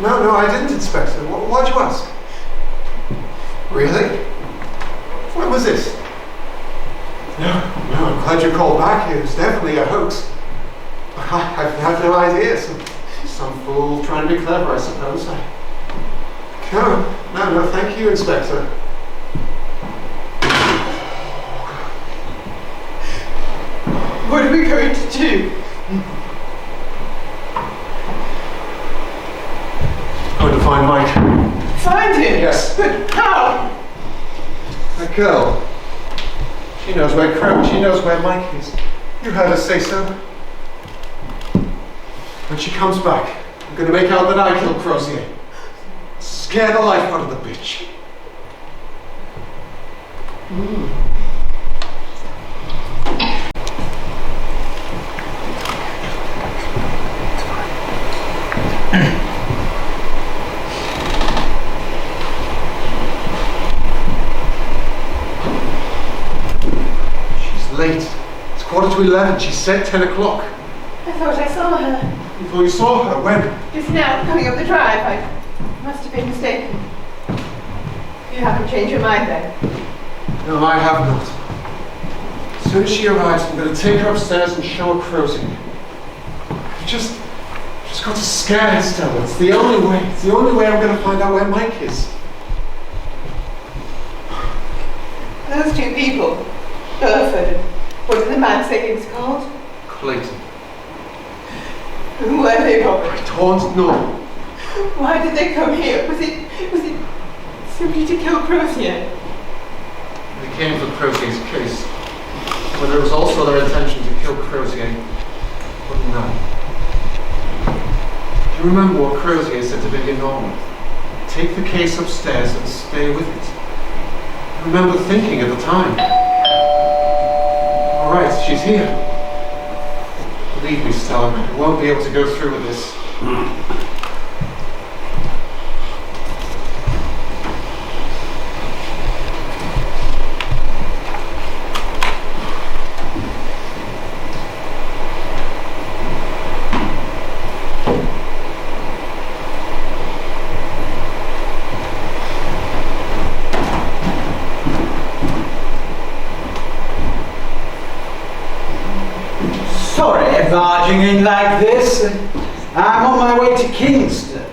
No, I didn't, Inspector. Why'd you ask? Really? When was this? No, I'm glad you called back. It was definitely a hoax. I have no idea. Some fool trying to be clever, I suppose. No, thank you, Inspector. What are we going to do? I'm going to find Mike. Find him? Yes. But how? That girl. She knows where Mike is. You heard her say so. When she comes back, I'm going to make out that I killed Crozier. Scare the life out of the bitch. She's late. It's 11:15. She said 10 o'clock. I thought I saw her. You thought you saw her? When? Just now, coming up the drive. I must have been mistaken. You haven't changed your mind then? No, I have not. As soon as she arrives, I'm going to take her upstairs and show her Crozier. Just Just got to scare Stella. It's the only way. It's the only way I'm going to find out where Mike is. Those two people, Burford, what did the man say he was called? Clayton. Who were they, Robert? I don't know. Why did they come here? Was it simply to kill Crozier? They came for Crozier's case. But it was also their intention to kill Crozier. Wouldn't know. Do you remember what Crozier said to Vivian Norman? Take the case upstairs and stay with it. I remember thinking at the time. All right, she's here. Believe me, Stella, I won't be able to go through with this. Sorry, barging in like this. I'm on my way to Kingston.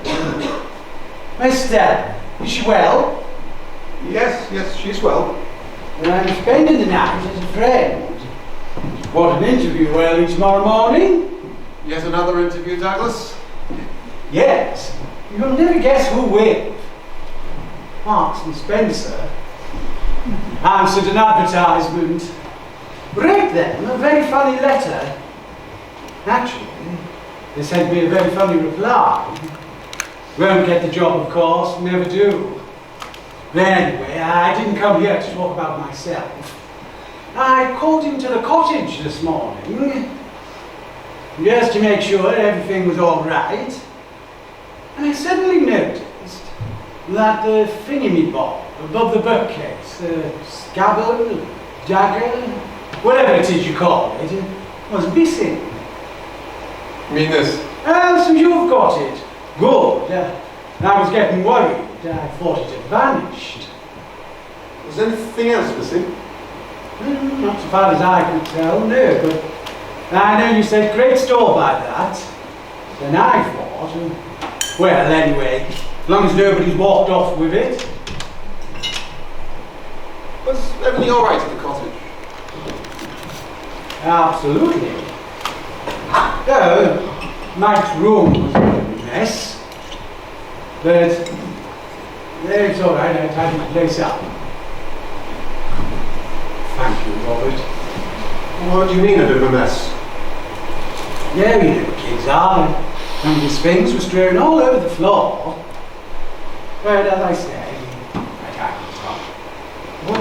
Miss Stella, is she well? Yes, she's well. Well, I'm spending the night as a friend. What an interview early tomorrow morning. Yet another interview, Douglas? Yes, you'll never guess who with. Marks and Spencer answered an advertisement. Read them a very funny letter. Actually, they sent me a very funny reply. Won't get the job, of course, never do. But anyway, I didn't come here to talk about myself. I called into the cottage this morning, just to make sure everything was all right. And I suddenly noticed that the thingamy-bob above the bookcase, the scabbard, dagger, whatever it is you call it, was missing. You mean this? Oh, so you've got it. Good. I was getting worried. I thought it had vanished. Was anything else missing? Not so far as I could tell, no, but I know you set great store by that. Then I thought, well, anyway, as long as nobody's walked off with it. Was everything all right at the cottage? Absolutely. Oh, Mike's room was a mess. But it's all right, I tidied the place up. Thank you, Robert. What do you mean, a bit of a mess? Yeah, you know what kids are. And his things were strewn all over the floor. But as I say, I can't stop.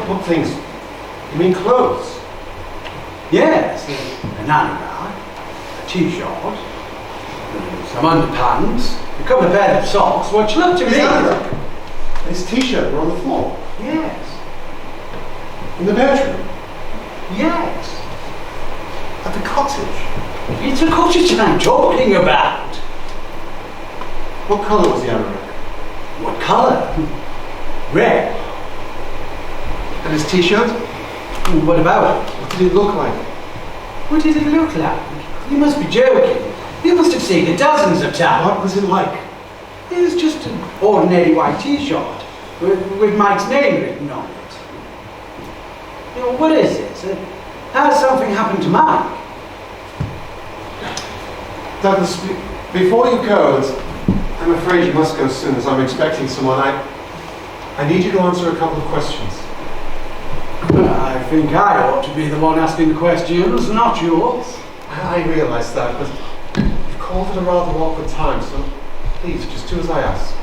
What things? You mean clothes? Yes, a nanny bag, a t-shirt, some underpants, a couple of pairs of socks, which looked to me... His t-shirt were on the floor? Yes. In the bedroom? Yes. At the cottage? It's a cottage I'm talking about. What colour was the anorak? What colour? Red. And his t-shirt? What about it? What did it look like? What did it look like? You must be joking. You must have seen it dozens of times. What was it like? It was just an ordinary white t-shirt with Mike's name written on it. You know, what is it? Has something happened to Mike? Douglas, before you go, I'm afraid you must go soon as I'm expecting someone. I need you to answer a couple of questions. I think I ought to be the one asking the questions, not yours. I realise that, but you've called at a rather awkward time, so please, just do as I ask.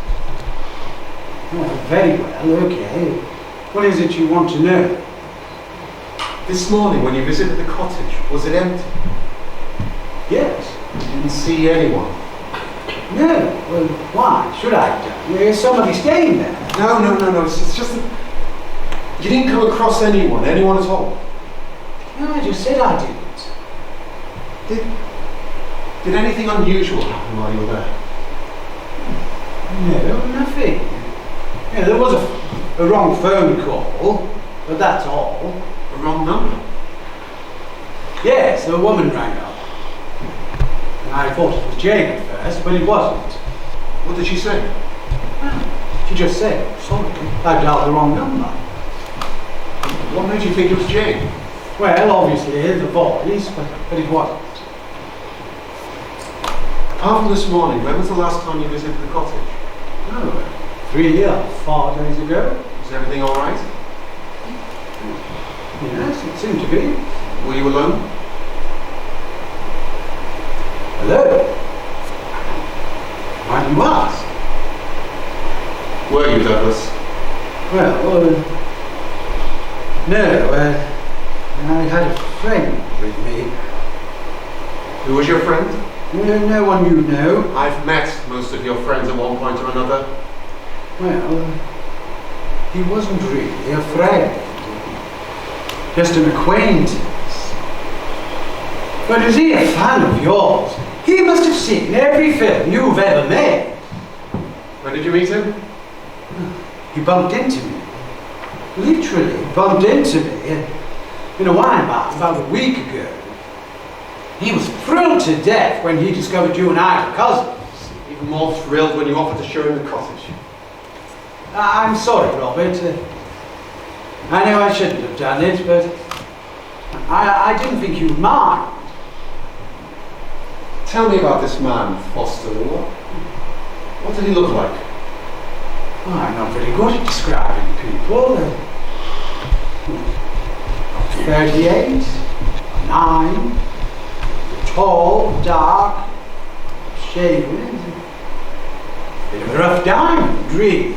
Oh, very well, okay. What is it you want to know? This morning, when you visited the cottage, was it empty? Yes. You didn't see anyone? No. Well, why should I have done? There's somebody staying there. No. It's just that you didn't come across anyone at all. No, I just said I didn't. Did anything unusual happen while you were there? No, nothing. Yeah, there was a wrong phone call, but that's all. A wrong number? Yes, a woman rang up. I thought it was Jane at first, but it wasn't. What did she say? She just said, sorry, I dialed the wrong number. What made you think it was Jane? Well, obviously, the voice, but it wasn't. Apart from this morning, when was the last time you visited the cottage? Oh, 3 or 4 days ago. Is everything all right? Yes, it seemed to be. Were you alone? Hello? Why do you ask? Were you, Douglas? Well, no, I had a friend with me. Who was your friend? No one you know. I've met most of your friends at one point or another. Well, he wasn't really a friend. Just an acquaintance. But is he a fan of yours? He must have seen every film you've ever made. When did you meet him? He bumped into me. Literally bumped into me in a wine bar about a week ago. He was thrilled to death when he discovered you and I were cousins. Even more thrilled when you offered to show him the cottage. I'm sorry, Robert. I know I shouldn't have done it, but I didn't think you'd mind. Tell me about this man, Foster. What did he look like? Oh, I'm not very good at describing people. 38, 9, tall, dark, shaven. Bit of a rough diamond, really.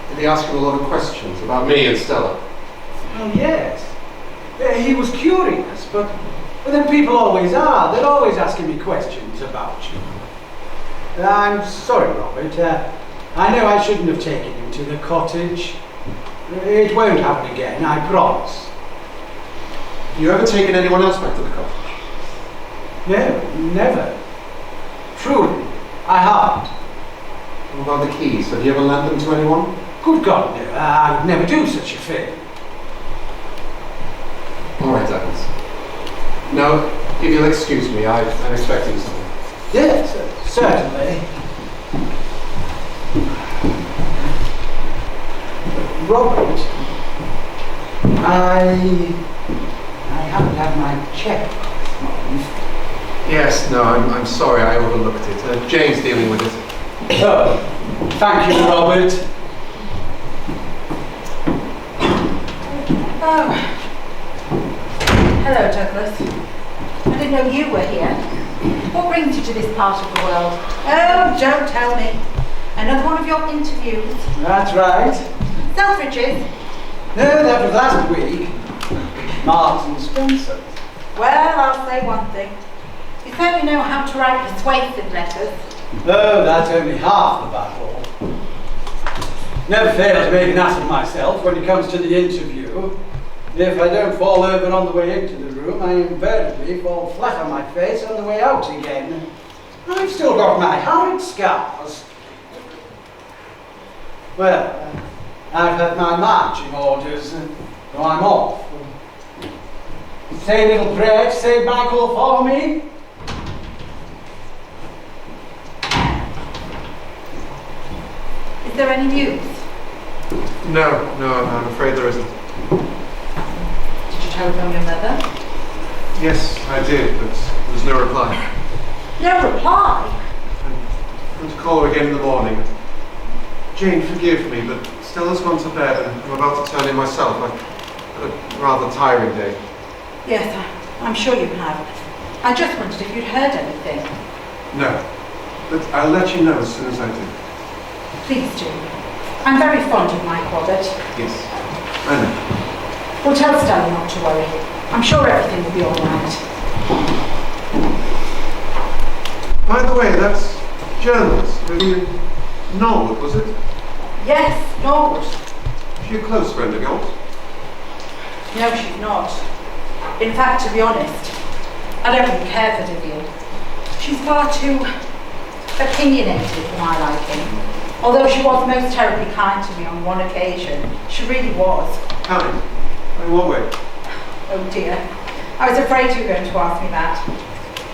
Did he ask you a lot of questions about me and Stella? Oh, yes. He was curious, but then people always are. They're always asking me questions about you. I'm sorry, Robert. I know I shouldn't have taken you to the cottage. It won't happen again, I promise. You ever taken anyone else back to the cottage? No, never. Truly, I haven't. What about the keys? Have you ever lent them to anyone? Good God, no. I would never do such a thing. All right, Douglas. Now, if you'll excuse me, I'm expecting something. Yes, certainly. Robert, I haven't had my check this morning. Yes, no, I'm sorry, I overlooked it. Jane's dealing with it. Oh, thank you, Robert. Oh. Hello, Douglas. I didn't know you were here. What brings you to this part of the world? Oh, don't tell me. Another one of your interviews. That's right. Selfridges? No, that was last week. Marks and Spencer. Well, I'll say one thing. You certainly know how to write persuasive letters. Oh, that's only half the battle. Never fail to make an ass of myself when it comes to the interview. If I don't fall over on the way into the room, I invariably fall flat on my face on the way out again. I've still got my horrid scars. Well, I've had my marching orders, so I'm off. Say a little prayer to St. Michael for me. Is there any news? No, I'm afraid there isn't. Did you telephone your mother? Yes, I did, but there was no reply. No reply? I'm going to call her again in the morning. Jane, forgive me, but Stella's gone to bed and I'm about to turn in myself. I've had a rather tiring day. Yes, I'm sure you have. I just wondered if you'd heard anything. No, but I'll let you know as soon as I do. Please do. I'm very fond of my Quabbert. Yes, I know. Well, tell Stella not to worry. I'm sure everything will be all right. By the way, that's journalist, really Norwood, was it? Yes, Norwood. Is she a close friend of yours? No, she's not. In fact, to be honest, I don't really care for Vivian. She's far too opinionated for my liking. Although she was most terribly kind to me on one occasion. She really was. Kind? In what way? Oh dear. I was afraid you were going to ask me that.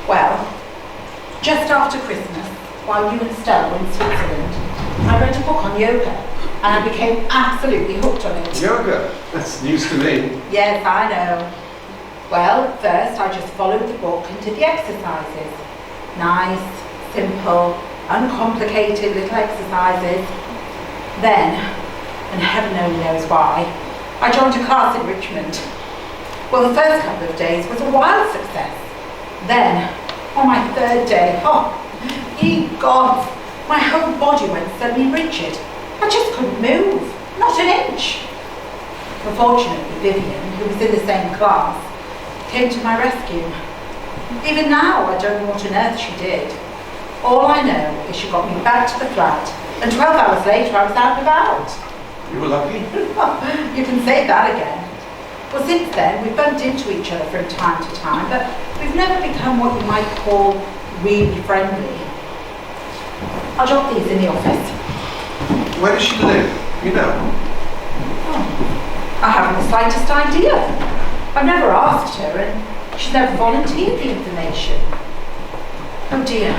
Well, Just after Christmas, while you and Stella were in Switzerland, I read a book on yoga and I became absolutely hooked on it. Yoga? That's news to me. Yes, I know. Well, at first I just followed the book and did the exercises. Nice, simple, uncomplicated little exercises. Then, and heaven only knows why, I joined a class in Richmond. Well, the first couple of days was a wild success. Then, on my third day, oh, ye gods, my whole body went suddenly rigid. I just couldn't move, not an inch. Unfortunately, Vivian, who was in the same class, came to my rescue. Even now, I don't know what on earth she did. All I know is she got me back to the flat, and 12 hours later I was out and about. You were lucky. You can say that again. Well, since then, we've bumped into each other from time to time, but we've never become what you might call really friendly. I'll drop these in the office. Where does she live? You know? Oh, I haven't the slightest idea. I've never asked her, and she's never volunteered the information. Oh dear.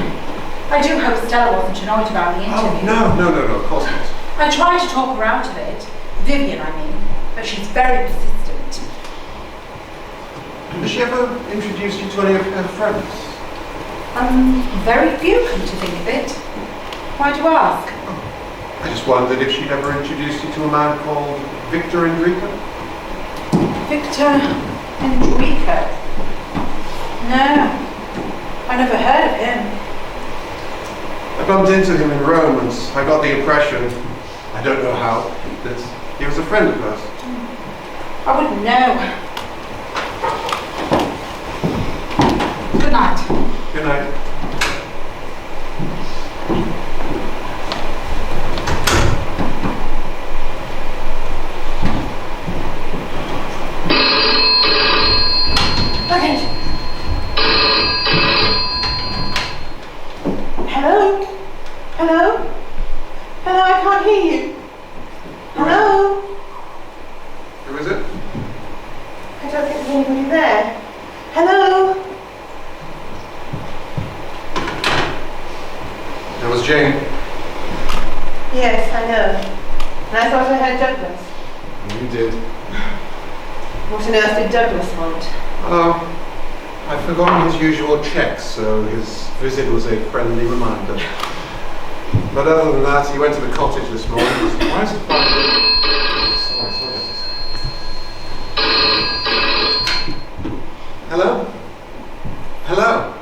I do hope Stella wasn't annoyed about the interview. Oh, no, of course not. I tried to talk her out of it. Vivian, I mean, but she's very persistent. Has she ever introduced you to any of her friends? Very few, come to think of it. Why do you ask? I just wondered if she'd ever introduced you to a man called Victor Enrico. Victor Enrico? No, I never heard of him. I bumped into him in Rome and I got the impression, I don't know how, that he was a friend of hers. I wouldn't know. Good night. Good night. Okay. Hello? Hello? Hello, I can't hear you. Hello? Who is it? I don't think there's anybody there. Hello? That was Jane. Yes, I know. And I thought I heard Douglas. You did. What on earth did Douglas want? Oh, I'd forgotten his usual checks, so his visit was a friendly reminder. But other than that, he went to the cottage this morning. Why is it back? Sorry. Hello? Hello?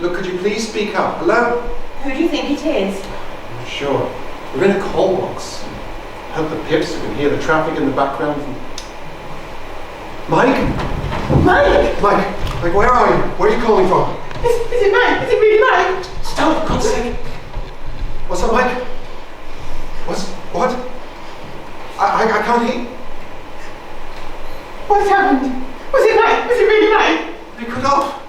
Look, could you please speak up? Hello? Who do you think it is? I'm sure. We're in a call box. Hope the pips can hear the traffic in the background. Mike? Mike! Mike, where are you? Where are you calling from? Is it Mike? Is it really Mike? Stop, for God's sake. What's up, Mike? What? I can't hear. What's happened? Was it Mike? Was it really Mike? They cut off.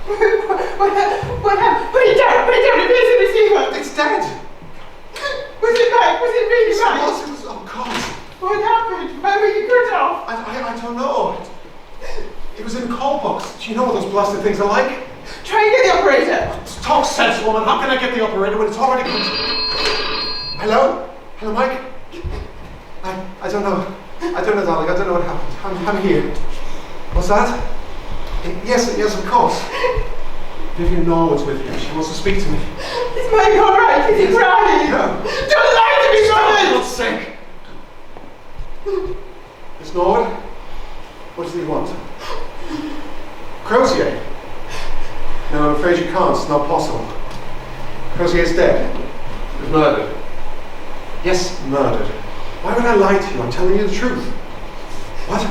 What happened? Put it down! Put it down! It is a receiver! It's dead. Was it Mike? Was it really Mike? It was, oh God. What happened? Why were you cut off? I don't know. It was in a call box. Do you know what those blasted things are like? Try and get the operator. Talk sense, woman. How can I get the operator when it's already come? Hello? Hello, Mike? I don't know. I don't know, darling. I don't know what happened. I'm here. What's that? Yes, of course. Vivian Norwood's with you. She wants to speak to me. Is Mike alright? Is he crying? No. Don't lie to me, For Robert! God's sake. Miss Norwood? What does he want? Crozier? No, I'm afraid you can't. It's not possible. Crozier's dead. He was murdered. Yes, murdered. Why would I lie to you? I'm telling you the truth. What?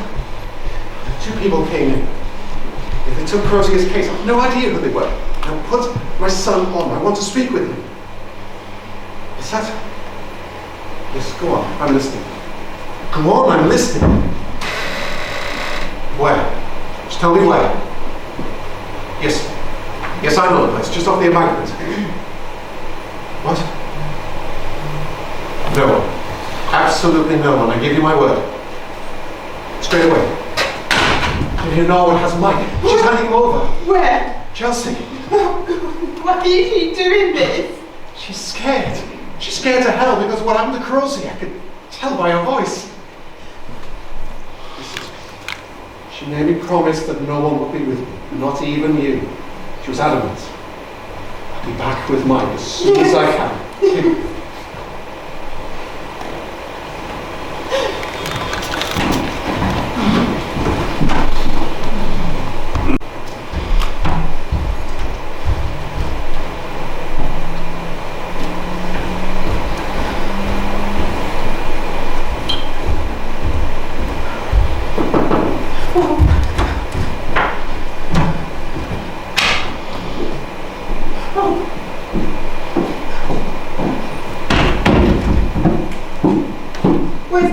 Two people came in. They took Crozier's case. I have no idea who they were. Now put my son on. I want to speak with him. Is that? Yes, go on. I'm listening. Go on, I'm listening. Where? Just tell me where. Yes, I know the place. Just off the embankment. What? No one. Absolutely no one. I give you my word. Straight away. Vivian Norwood has Mike. She's handing him over. Where? Chelsea. Why is she doing this? She's scared. She's scared to hell because of what happened to Crozier. I could tell by her voice. Listen to me. She made me promise that no one would be with me, not even you. She was adamant. I'll be back with Mike as soon as I can.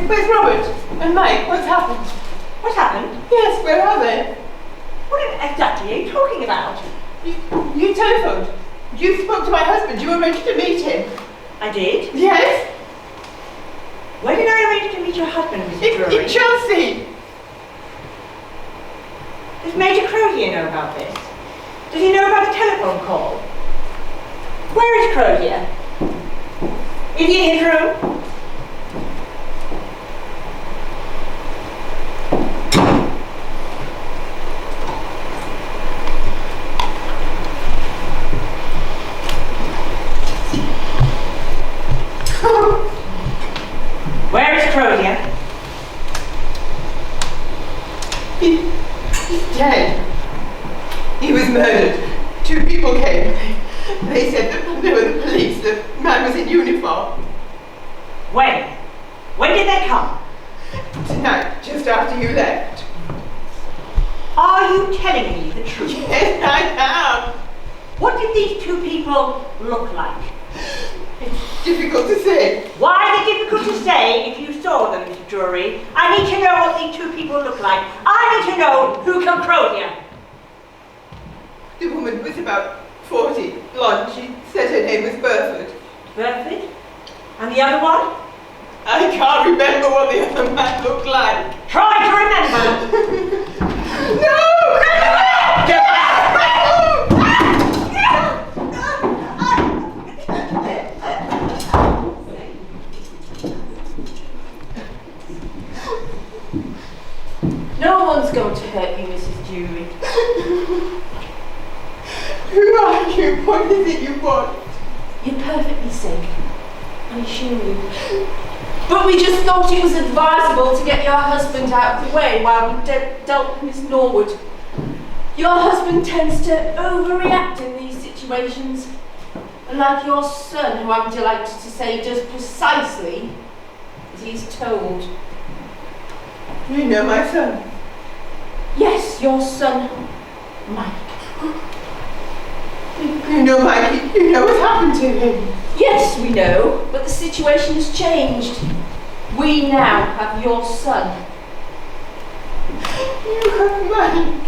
Where's Robert? And Mike, what's happened? What happened? Yes, where are they? What exactly are you talking about? You telephoned. You spoke to my husband. You arranged to meet him. I did? Yes? Where did I arrange to meet your husband, Mrs. Drury? In Chelsea. Does Major Crozier know about this? Does he know about the telephone call? Where is Crozier? Is he in his room? Where is Crozier? He's dead. He was murdered. 2 people came. They said that they were the police. The man was in uniform. When? When did they come? Tonight, just after you left. Are you telling me the truth? Yes, I am. What did these 2 people look like? It's difficult to say. Why is it difficult to say if you saw them, Mr. Drury? I need to know what these 2 people look like. I need to know who killed Crozier. The woman was about 40, blonde. She said her name was Burford. Burford? And the other one? I can't remember what the other man looked like. Try to remember. No! Get back! No one's going to hurt you, Mrs. Drury. Who are you? What is it you want? You're perfectly safe, I assure you. But we just thought it was advisable to get your husband out of the way while we dealt with Miss Norwood. Your husband tends to overreact in these situations. Unlike your son, who I'm delighted to say does precisely as he's told. You know my son? Yes, your son, Mike. You know Mike, you know what's happened to him. Yes, we know, but the situation has changed. We now have your son. You have Mike.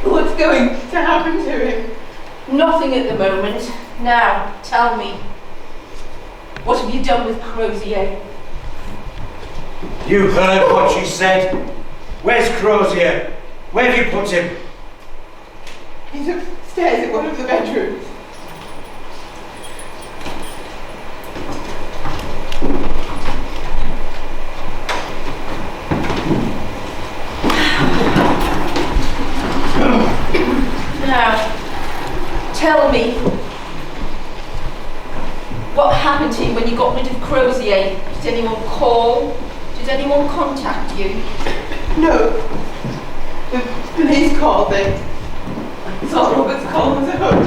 What's going to happen to him? Nothing at the moment. Now, tell me, what have you done with Crozier? You heard what she said. Where's Crozier? Where have you put him? He's upstairs in one of the bedrooms. Now, tell me, what happened to you when you got rid of Crozier? Did anyone call? Did anyone contact you? No. The police called. They thought Robert's call was a hoax.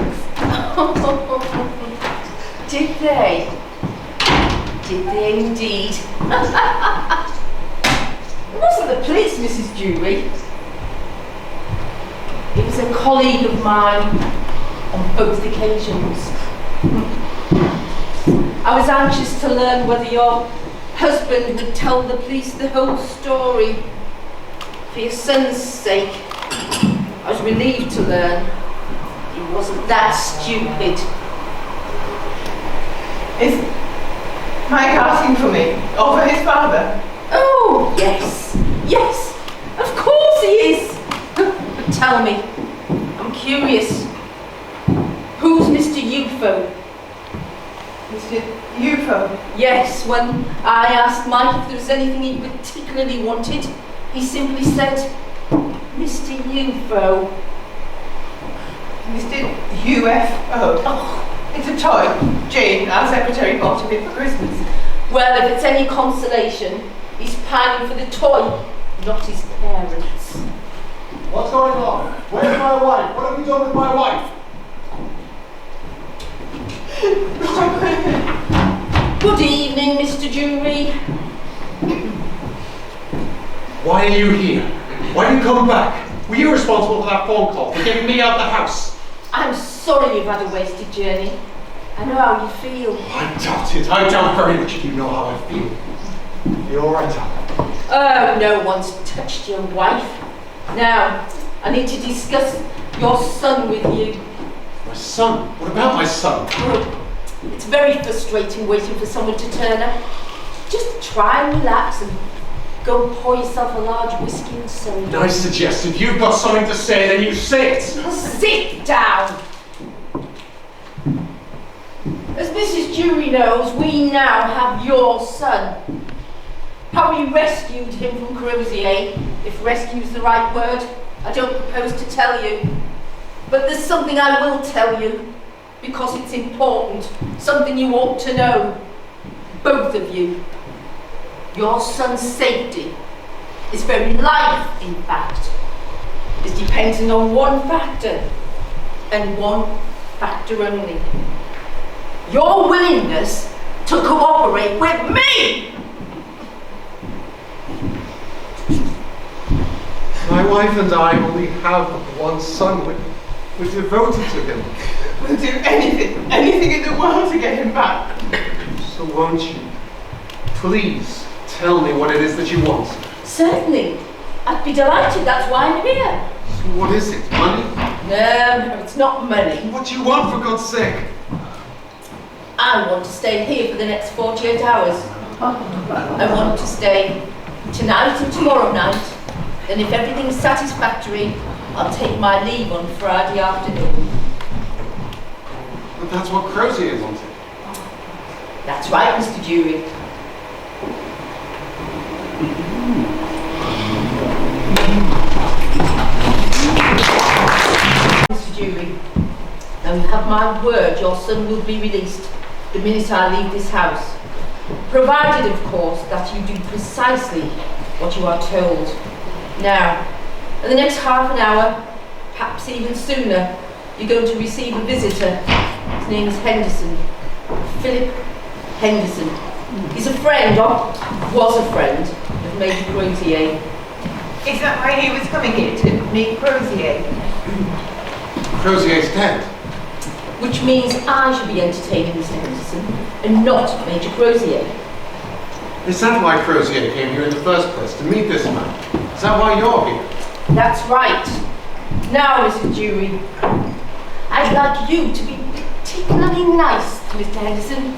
Did they? Did they indeed? It wasn't the police, Mrs. Drury. It was a colleague of mine on both occasions. I was anxious to learn whether your husband would tell the police the whole story. For your son's sake, I was relieved to learn he wasn't that stupid. Is Mike asking for me? Or for his father? Oh, yes. Yes, of course he is. But tell me, I'm curious. Who's Mr. UFO? Mr. UFO? Yes, when I asked Mike if there was anything he particularly wanted, he simply said, Mr. UFO. Mr. UFO? Oh, it's a toy. Jane, our secretary, bought him it for Christmas. Well, if it's any consolation, he's pining for the toy, not his parents. What's going on? Where's my wife? What have you done with my wife? Good evening, Mr. Jury. Why are you here? Why did you come back? Were you responsible for that phone call, for getting me out of the house? I'm sorry you've had a wasted journey. I know how you feel. I doubt it. I doubt very much if you know how I feel. You're all right, Alan. Oh, no one's touched your wife. Now, I need to discuss your son with you. My son? What about my son? It's very frustrating waiting for someone to turn up. Just try and relax and go pour yourself a large whiskey and soda. I suggest if you've got something to say, then you say it. Sit down. As Mrs. Jury knows, we now have your son. How we rescued him from Crozier, if rescue's the right word, I don't propose to tell you. But there's something I will tell you, because it's important, something you ought to know. Both of you. Your son's safety, his very life, in fact, is dependent on one factor, and one factor only. Your willingness to cooperate with me! My wife and I only have one son. We're devoted to him. We'll do anything in the world to get him back. So won't you, please, tell me what it is that you want? Certainly. I'd be delighted, that's why I'm here. So what is it? Money? No, it's not money. What do you want, for God's sake? I want to stay here for the next 48 hours. I want to stay tonight and tomorrow night. And if everything's satisfactory, I'll take my leave on Friday afternoon. But that's what Crozier wanted. That's right, Mr. Jury. Mr. Jury, now you have my word, your son will be released the minute I leave this house. Provided, of course, that you do precisely what you are told. Now, in the next half an hour, perhaps even sooner, you're going to receive a visitor. His name is Henderson. Philip Henderson. He's a friend, or was a friend, of Major Crozier. Is that why he was coming here, to meet Crozier? Crozier's dead. Which means I should be entertaining Mr. Henderson, and not Major Crozier. Is that why Crozier came here in the first place, to meet this man? Is that why you're here? That's right. Now, Mr. Jury, I'd like you to be particularly nice to Mr. Henderson.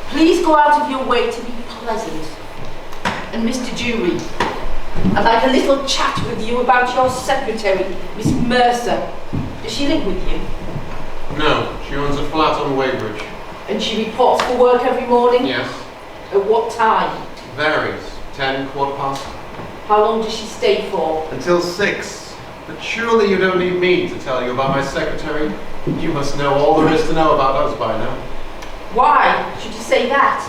Please go out of your way to be pleasant. And Mr. Jury, I'd like a little chat with you about your secretary, Miss Mercer. Does she live with you? No, she owns a flat on Weybridge. And she reports for work every morning? Yes. At what time? Varies. 10, quarter past. How long does she stay for? Until 6. But surely you don't need me to tell you about my secretary. You must know all there is to know about us by now. Why should you say that?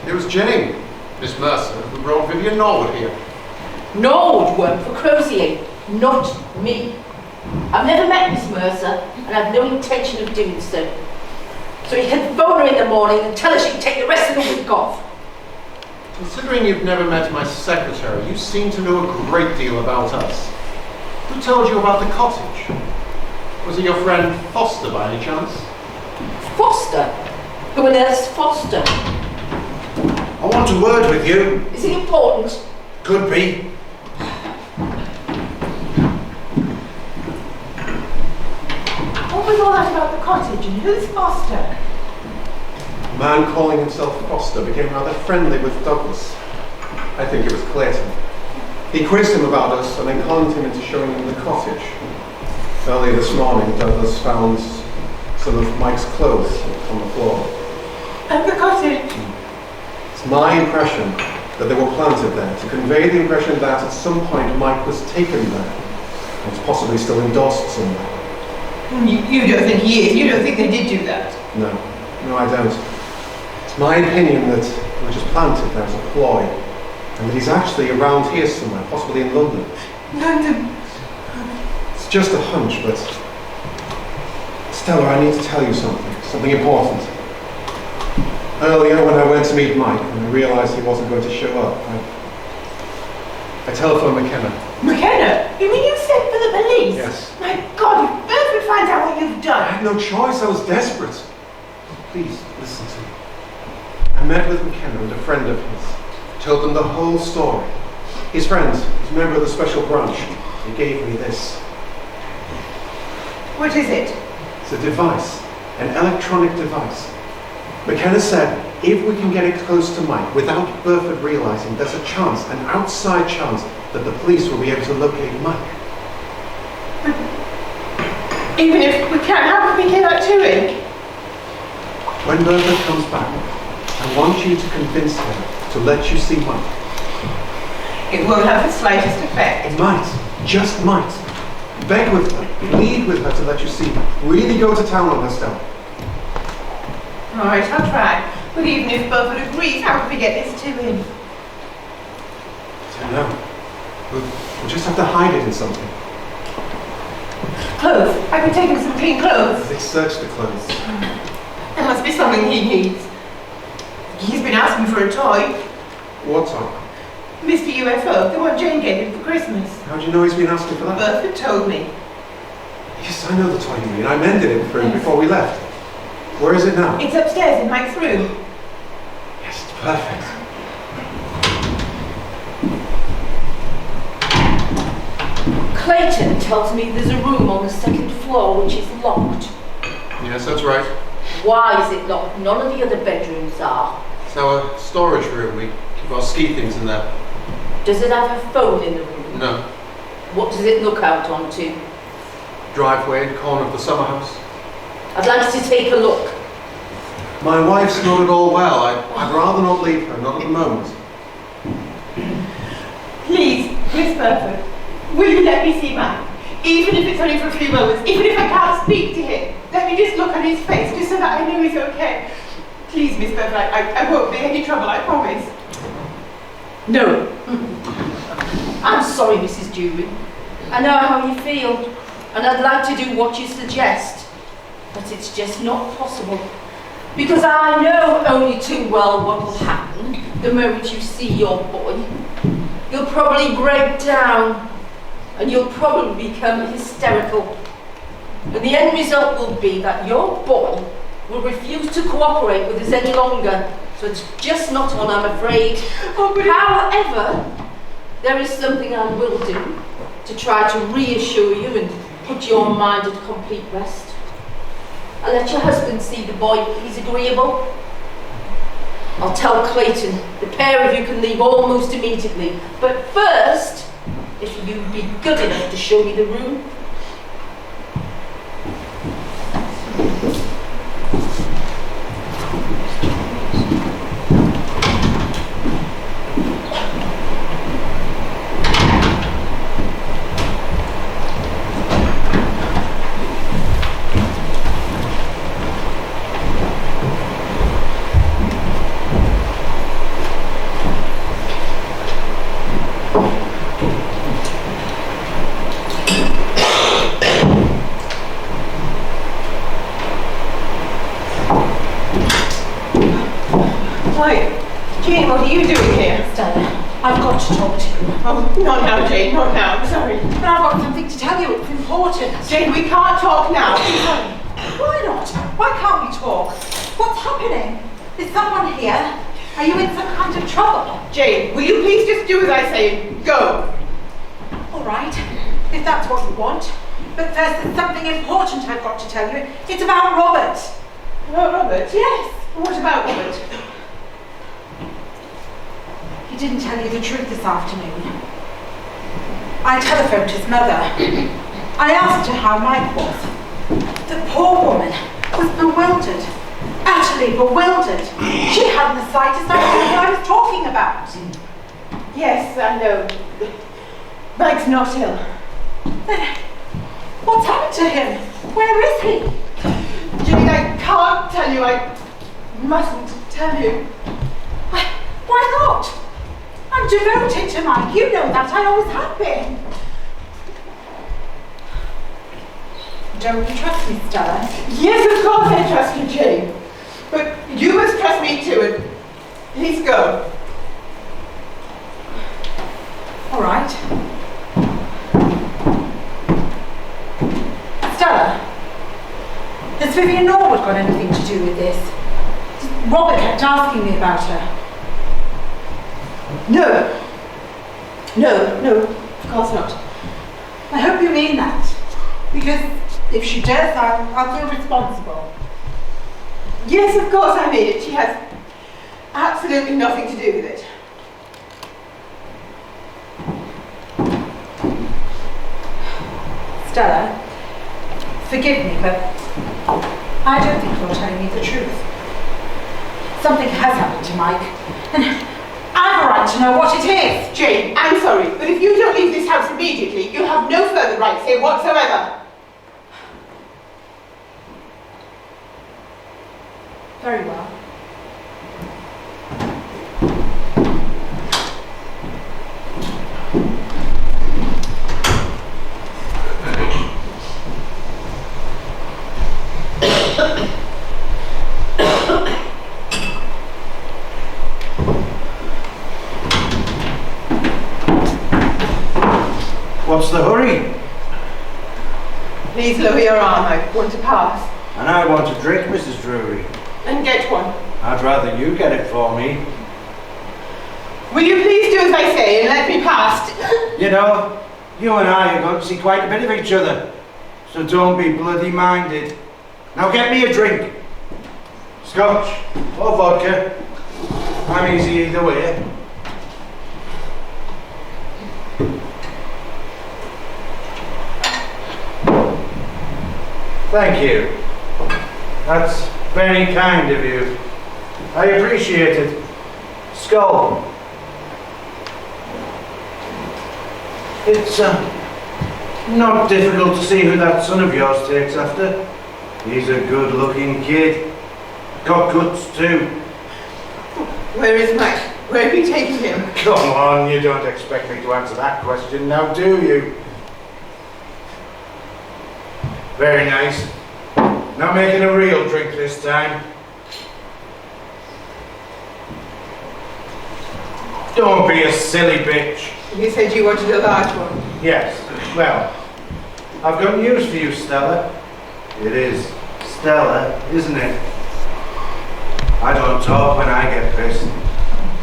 It was Jane, Miss Mercer, who brought Vivian Norwood here. Norwood worked for Crozier, not me. I've never met Miss Mercer, and I've no intention of doing so. So you can phone her in the morning and tell her she can take the rest of the week off. Considering you've never met my secretary, you seem to know a great deal about us. Who told you about the cottage? Was it your friend Foster by any chance? Foster? Who on earth's Foster? I want a word with you. Is it important? Could be. What was all that about the cottage, and who's Foster? A man calling himself Foster became rather friendly with Douglas. I think it was Clayton. He quizzed him about us and then conned him into showing him the cottage. Early this morning, Douglas found some of Mike's clothes on the floor. At the cottage? It's my impression that they were planted there to convey the impression that at some point Mike was taken there. And it's possibly still endorsed somewhere. You don't think he is? You don't think they did do that? No, I don't. It's my opinion that they were just planted there as a ploy, and that he's actually around here somewhere, possibly in London. London? It's just a hunch, but Stella, I need to tell you something important. Earlier, when I went to meet Mike, and I realised he wasn't going to show up, I telephoned McKenna. McKenna? You mean you sent for the police? Yes. My God, if Burford finds out what you've I done. had no choice, I was desperate. Please, listen to me. I met with McKenna and a friend of his. Told them the whole story. His friend was a member of the special branch. He gave me this. What is it? It's a device, an electronic device. McKenna said, if we can get it close to Mike without Burford realising, there's a chance, an outside chance, that the police will be able to locate Mike. But even if we can't, how can we get that to him? When Burford comes back, I want you to convince him to let you see Mike. It won't have the slightest effect. It might, just might. Beg with her, plead with her to let you see her. Really go to town on her, Stella. All right, I'll try. But even if Burford agrees, how can we get this to him? I don't know. We'll just have to hide it in something. Clothes. I can take him some clean clothes. They searched the clothes. There must be something he needs. He's been asking for a toy. What toy? Mr. UFO, the one Jane gave him for Christmas. How do you know he's been asking for that? Burford told me. Yes, I know the toy you mean. I mended it for him before we left. Where is it now? It's upstairs in Mike's room. Yes, it's perfect. Clayton tells me there's a room on the second floor which is locked. Yes, that's right. Why is it locked? None of the other bedrooms are. It's our storage room. We keep our ski things in there. Does it have a phone in the room? No. What does it look out onto? Driveway, corner of the summer house. I'd like to take a look. My wife's not at all well. I'd rather not leave her, not at the moment. Please, Miss Burford, will you let me see Mike? Even if it's only for a few moments, even if I can't speak to him, let me just look on his face, just so that I know he's okay. Please, Miss Burford, I won't be any trouble, I promise. No. I'm sorry, Mrs. Dewey. I know how you feel, and I'd like to do what you suggest, but it's just not possible. Because I know only too well what will happen the moment you see your boy. You'll probably break down, and you'll probably become hysterical. And the end result will be that your boy will refuse to cooperate with us any longer. So it's just not on, I'm afraid. However, there is something I will do to try to reassure you and put your mind at complete rest. I'll let your husband see the boy if he's agreeable. I'll tell Clayton the pair of you can leave almost immediately. But first, if you'd be good enough to show me the room. Jane, what are you doing here? Stella, I've got to talk to you. Oh, not now, Jane, not now, I'm sorry. But I've got something to tell you, it's important. Jane, we can't talk now. Why not? Why can't we talk? What's happening? Is someone here? Are you in some kind of trouble? Jane, will you please just do as I say? Go. All right, if that's what you want. But first, there's something important I've got to tell you. It's about Robert. About Robert? Yes. What about Robert? He didn't tell you the truth this afternoon. I telephoned his mother. I asked her how Mike was. The poor woman was bewildered, utterly bewildered. She hadn't the slightest idea what I was talking about. Yes, I know. Mike's not ill. Then, what's happened to him? Where is he? Jane, I can't tell you. I mustn't tell you. Why not? I'm devoted to Mike. You know that. I always have been. Don't you trust me, Stella? Yes, of course I trust you, Jane. But you must trust me too, and please go. All right. Stella, has Vivian Norwood got anything to do with this? Robert kept asking me about her. No. No, of course not. I hope you mean that, because if she does, I'll feel responsible. Yes, of course I mean it. She has absolutely nothing to do with it. Stella, forgive me, but I don't think you're telling me the truth. Something has happened to Mike, and I've a right to know what it is. Jane, I'm sorry, but if you don't leave this house immediately, you have no further rights here whatsoever. Very well. What's the hurry? Please lower your arm. I want to pass. And I want a drink, Mrs. Drury. And get one. I'd rather you get it for me. Will you please do as I say and let me pass? You know, you and I are going to see quite a bit of each other. So don't be bloody minded. Now get me a drink. Scotch or vodka. I'm easy either way. Thank you. That's very kind of you. I appreciate it. Skull. It's not difficult to see who that son of yours takes after. He's a good-looking kid. Got guts too. Where is Mike? Where are you taking him? Come on, you don't expect me to answer that question now, do you? Very nice. Not making a real drink this time. Don't be a silly bitch. You said you wanted a large one. Yes, well, I've got news for you, Stella. It is Stella, isn't it? I don't talk when I get pissed.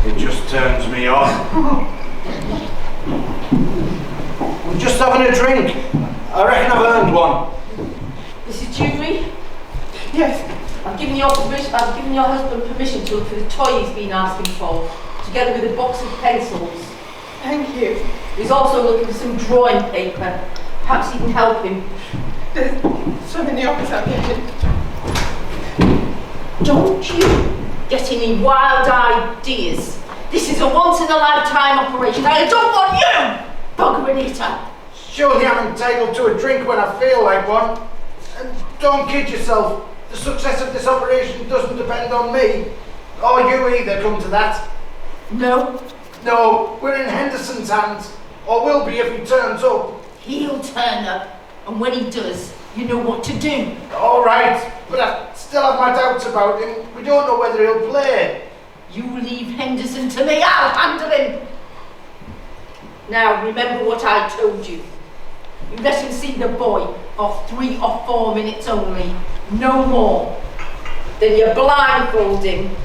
It just turns me on. I'm just having a drink. I reckon I've earned one. Mrs. Durbridge, Yes. I've given your husband permission to look for the toy he's been asking for, together with a box of pencils. Thank you. He's also looking for some drawing paper. Perhaps you can help him. There's some in the office I'll get it. Don't you get any wild ideas. This is a once-in-a-lifetime operation. I don't want you, bugger eater. Surely I'm entitled to a drink when I feel like one. And don't kid yourself. The success of this operation doesn't depend on me. Or you either, come to that. No. No, we're in Henderson's hands. Or will be if he turns up. He'll turn up, and when he does, you know what to do. All right, but I still have my doubts about him. We don't know whether he'll play. You leave Henderson to me, I'll handle him. Now, remember what I told you. You let him see the boy for 3 or 4 minutes only, no more. Then you blindfold him.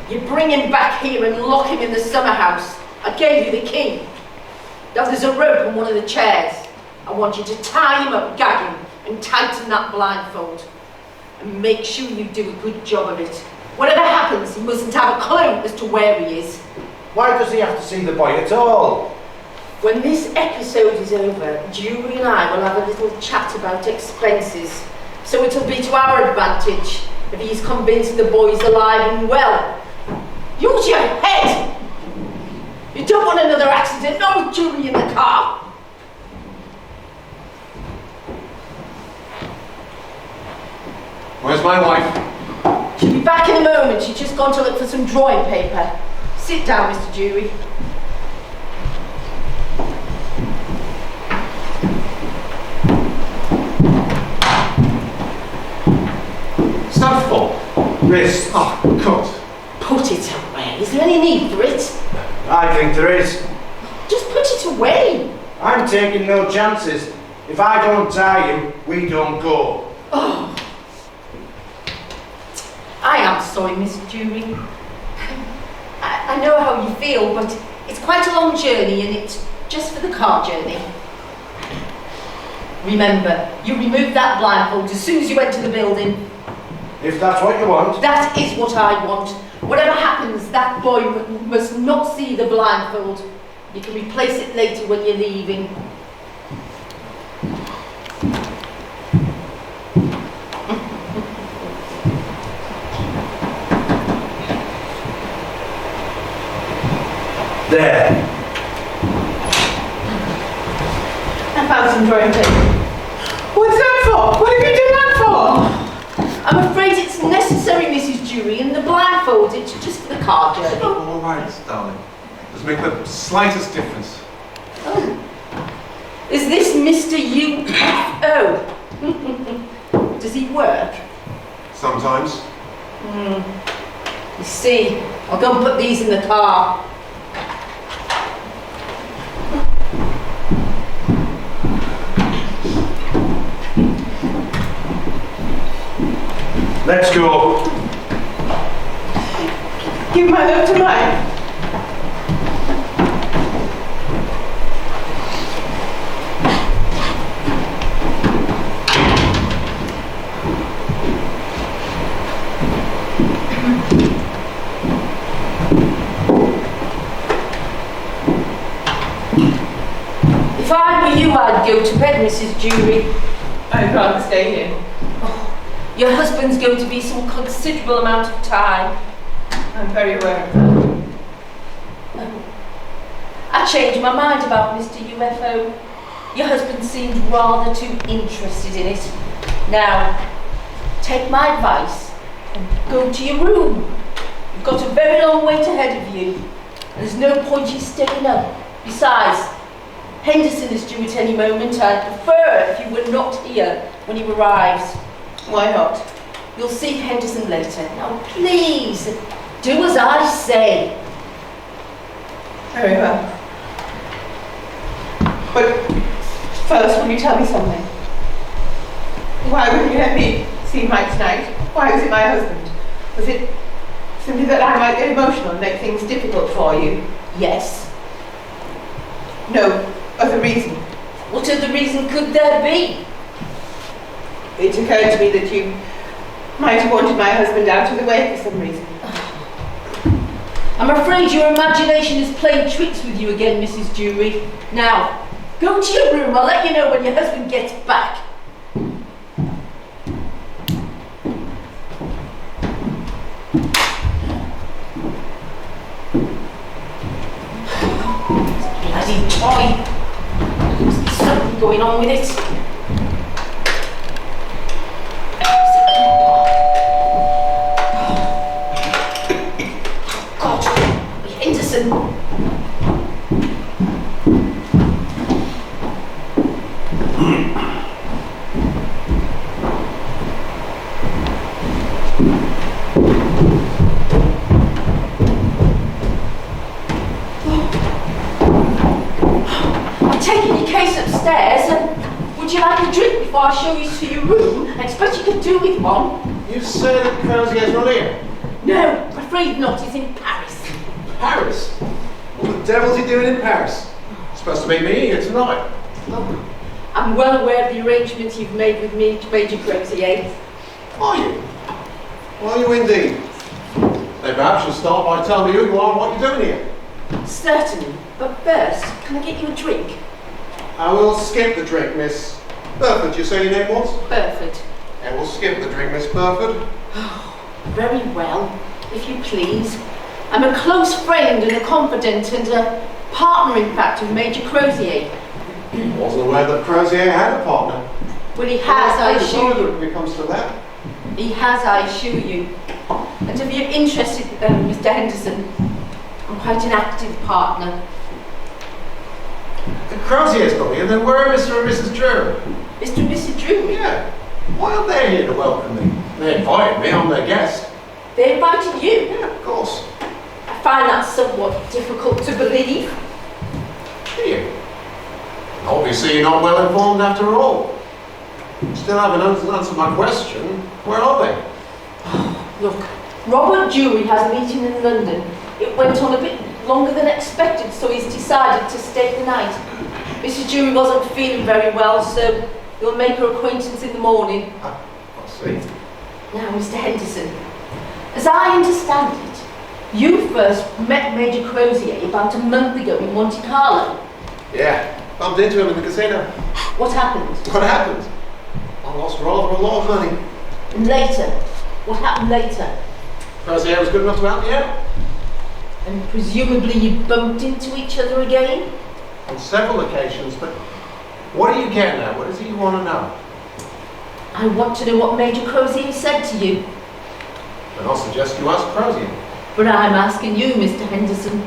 You bring him back here and lock him in the summer house. I gave you the key. Now there's a rope on one of the chairs. I want you to tie him up, gag him, and tighten that blindfold. And make sure you do a good job of it. Whatever happens, he mustn't have a clue as to where he is. Why does he have to see the boy at all? When this episode is over, Julie and I will have a little chat about expenses. So it'll be to our advantage if he's convinced the boy's alive and well. Use your head! You don't want another accident, not with Julie in the car. Where's my wife? She'll be back in a moment. She's just gone to look for some drawing paper. Sit down, Mr. Dewey. Stand for. Wrist. Oh, cut. Put it away. Is there any need for it? I think there is. Just put it away. I'm taking no chances. If I don't tie him, we don't go. Oh. I am sorry, Mr. Dewey. I know how you feel, but it's quite a long journey and it's just for the car journey. Remember, you removed that blindfold as soon as you went to the building. If that's what you want. That is what I want. Whatever happens, that boy must not see the blindfold. You can replace it later when you're leaving. There. I found some drawing paper. What's that for? What have you done that for? I'm afraid it's necessary, Mrs. Dewey, and the blindfold, it's just for the car journey. All right, darling. Doesn't make the slightest difference. Oh. Is this Mr. UFO? Does he work? Sometimes. You see, I'll go and put these in the car. Let's go. Give my love to mine. If I were you, I'd go to bed, Mrs. Dewey. I'd rather stay here. Your husband's going to be some considerable amount of time. I'm very aware of that. I changed my mind about Mr. UFO. Your husband seemed rather too interested in it. Now, take my advice and go to your room. You've got a very long wait ahead of you. There's no point in staying up. Besides, Henderson is due at any moment. I'd prefer if you were not here when he arrives. Why not? You'll see Henderson later. Now, please, do as I say. Very well. But first, will you tell me something? Why wouldn't you let me see Mike tonight? Why was it my husband? Was it simply that I might get emotional and make things difficult for you? Yes. No other reason. What other reason could there be? It occurred to me that you might have wanted my husband out of the way for some reason. I'm afraid your imagination is playing tricks with you again, Mrs. Dewey. Now, go to your room. I'll let you know when your husband gets back. Bloody toy. Must be something going on with it. God, Henderson. I'm taking your case upstairs. Would you like a drink before I show you to your room? I expect you could do with one. You say that Crozier is not here? No, I'm afraid not. He's in Paris. Paris? What the devil's he doing in Paris? He's supposed to meet me here tonight. Oh, I'm well aware of the arrangements you've made with me, Major Crozier. Are you? Are you indeed? Then perhaps you'll start by telling me who you are and what you're doing here. Certainly, but first, can I get you a drink? I will skip the drink, Miss Burford. You say your name was? Burford. I will skip the drink, Miss Burford. Very well, if you please. I'm a close friend and a confidant and a partner, in fact, of Major Crozier. Wasn't aware that Crozier had a partner. Well, he has, I assure you. If it comes to that. He has, I assure you. And if you're interested, Mr. Henderson, I'm quite an active partner. The Crozier's coming, and then where are Mr. and Mrs. Drury? Mr. and Mrs. Drury? Yeah. Why aren't they here to welcome me? They invited me, I'm their guest. They invited you? Yeah, of course. I find that somewhat difficult to believe. Do you? Obviously you're not well informed after all. Still haven't answered my question. Where are they? Look, Robert Drury has a meeting in London. It went on a bit longer than expected, so he's decided to stay the night. Mrs. Drury wasn't feeling very well, so you'll make her acquaintance in the morning. I'll see. Now, Mr. Henderson, as I understand it, you first met Major Crozier about a month ago in Monte Carlo. Yeah, bumped into him in the casino. What happened? What happened? I lost rather a lot of money. And later? What happened later? Crozier was good enough to help me out. And presumably you bumped into each other again? On several occasions, but what are you getting at? What is it you want to know? I want to know what Major Crozier said to you. Then I'll suggest you ask Crozier. But I'm asking you, Mr. Henderson.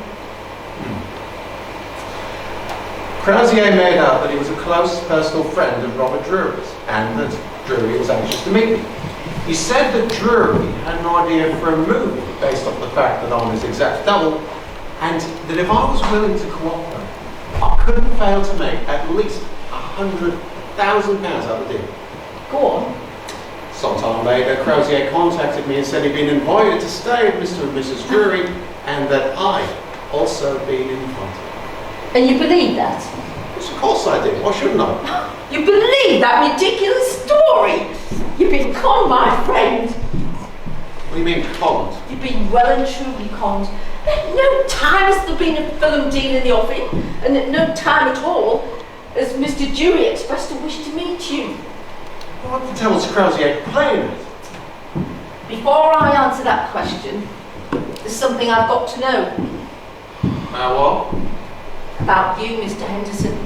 Crozier made out that he was a close personal friend of Robert Drury's, and that Drury was anxious to meet me. He said that Drury had an idea for a movie based off the fact that I'm his exact double, and that if I was willing to cooperate, I couldn't fail to make at least £100,000 out of the deal. Go on. Sometime later, Crozier contacted me and said he'd been invited to stay with Mr. and Mrs. Drury, and that I'd also been invited. And you believe that? Yes, of course I did. Why shouldn't I? You believe that ridiculous story? You've been conned, my friend. What do you mean, conned? You've been well and truly conned. At no time has there been a film deal in the offing, and at no time at all has Mr. Drury expressed a wish to meet you. What the devil's Crozier playing at? Before I answer that question, there's something I've got to know. What? About you, Mr. Henderson.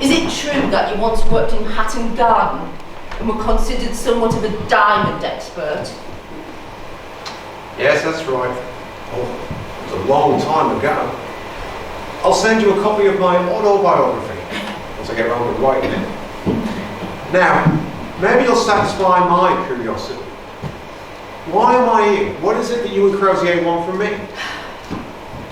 Is it true that you once worked in Hatton Garden and were considered somewhat of a diamond expert? Yes, that's right. Oh, it was a long time ago. I'll send you a copy of my autobiography once I get around to writing it. Now, maybe you'll satisfy my curiosity. Why am I here? What is it that you and Crozier want from me?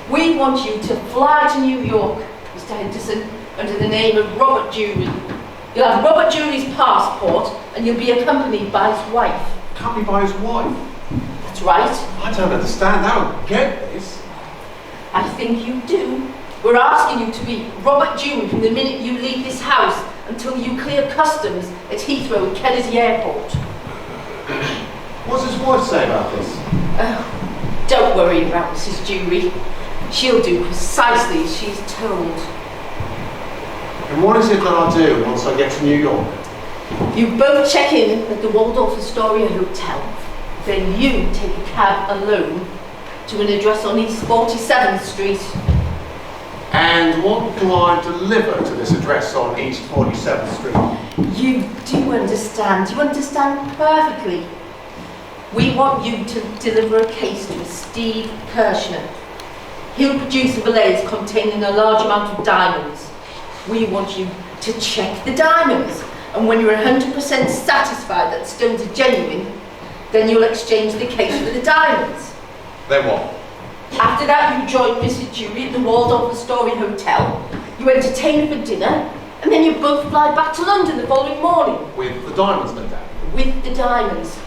We want you to fly to New York, Mr. Henderson, under the name of Robert Drury. You'll have Robert Drury's passport and you'll be accompanied by his wife. Accompanied by his wife? That's right. I don't understand. I don't get this. I think you do. We're asking you to be Robert Drury from the minute you leave this house until you clear customs at Heathrow and Kennedy Airport. What's his wife say about this? Oh, don't worry about Mrs. Drury. She'll do precisely as she's told. And what is it that I'll do once I get to New York? You both check in at the Waldorf Astoria Hotel. Then you take a cab alone to an address on East 47th Street. And what do I deliver to this address on East 47th Street? You do understand. You understand perfectly. We want you to deliver a case to Steve Kirshner. He'll produce a valise containing a large amount of diamonds. We want you to check the diamonds, and when you're 100% satisfied that the stones are genuine, then you'll exchange the case for the diamonds. Then what? After that, you join Mrs. Drury at the Waldorf Astoria Hotel. You entertain her for dinner, and then you both fly back to London the following morning. With the diamonds, no doubt. With the diamonds.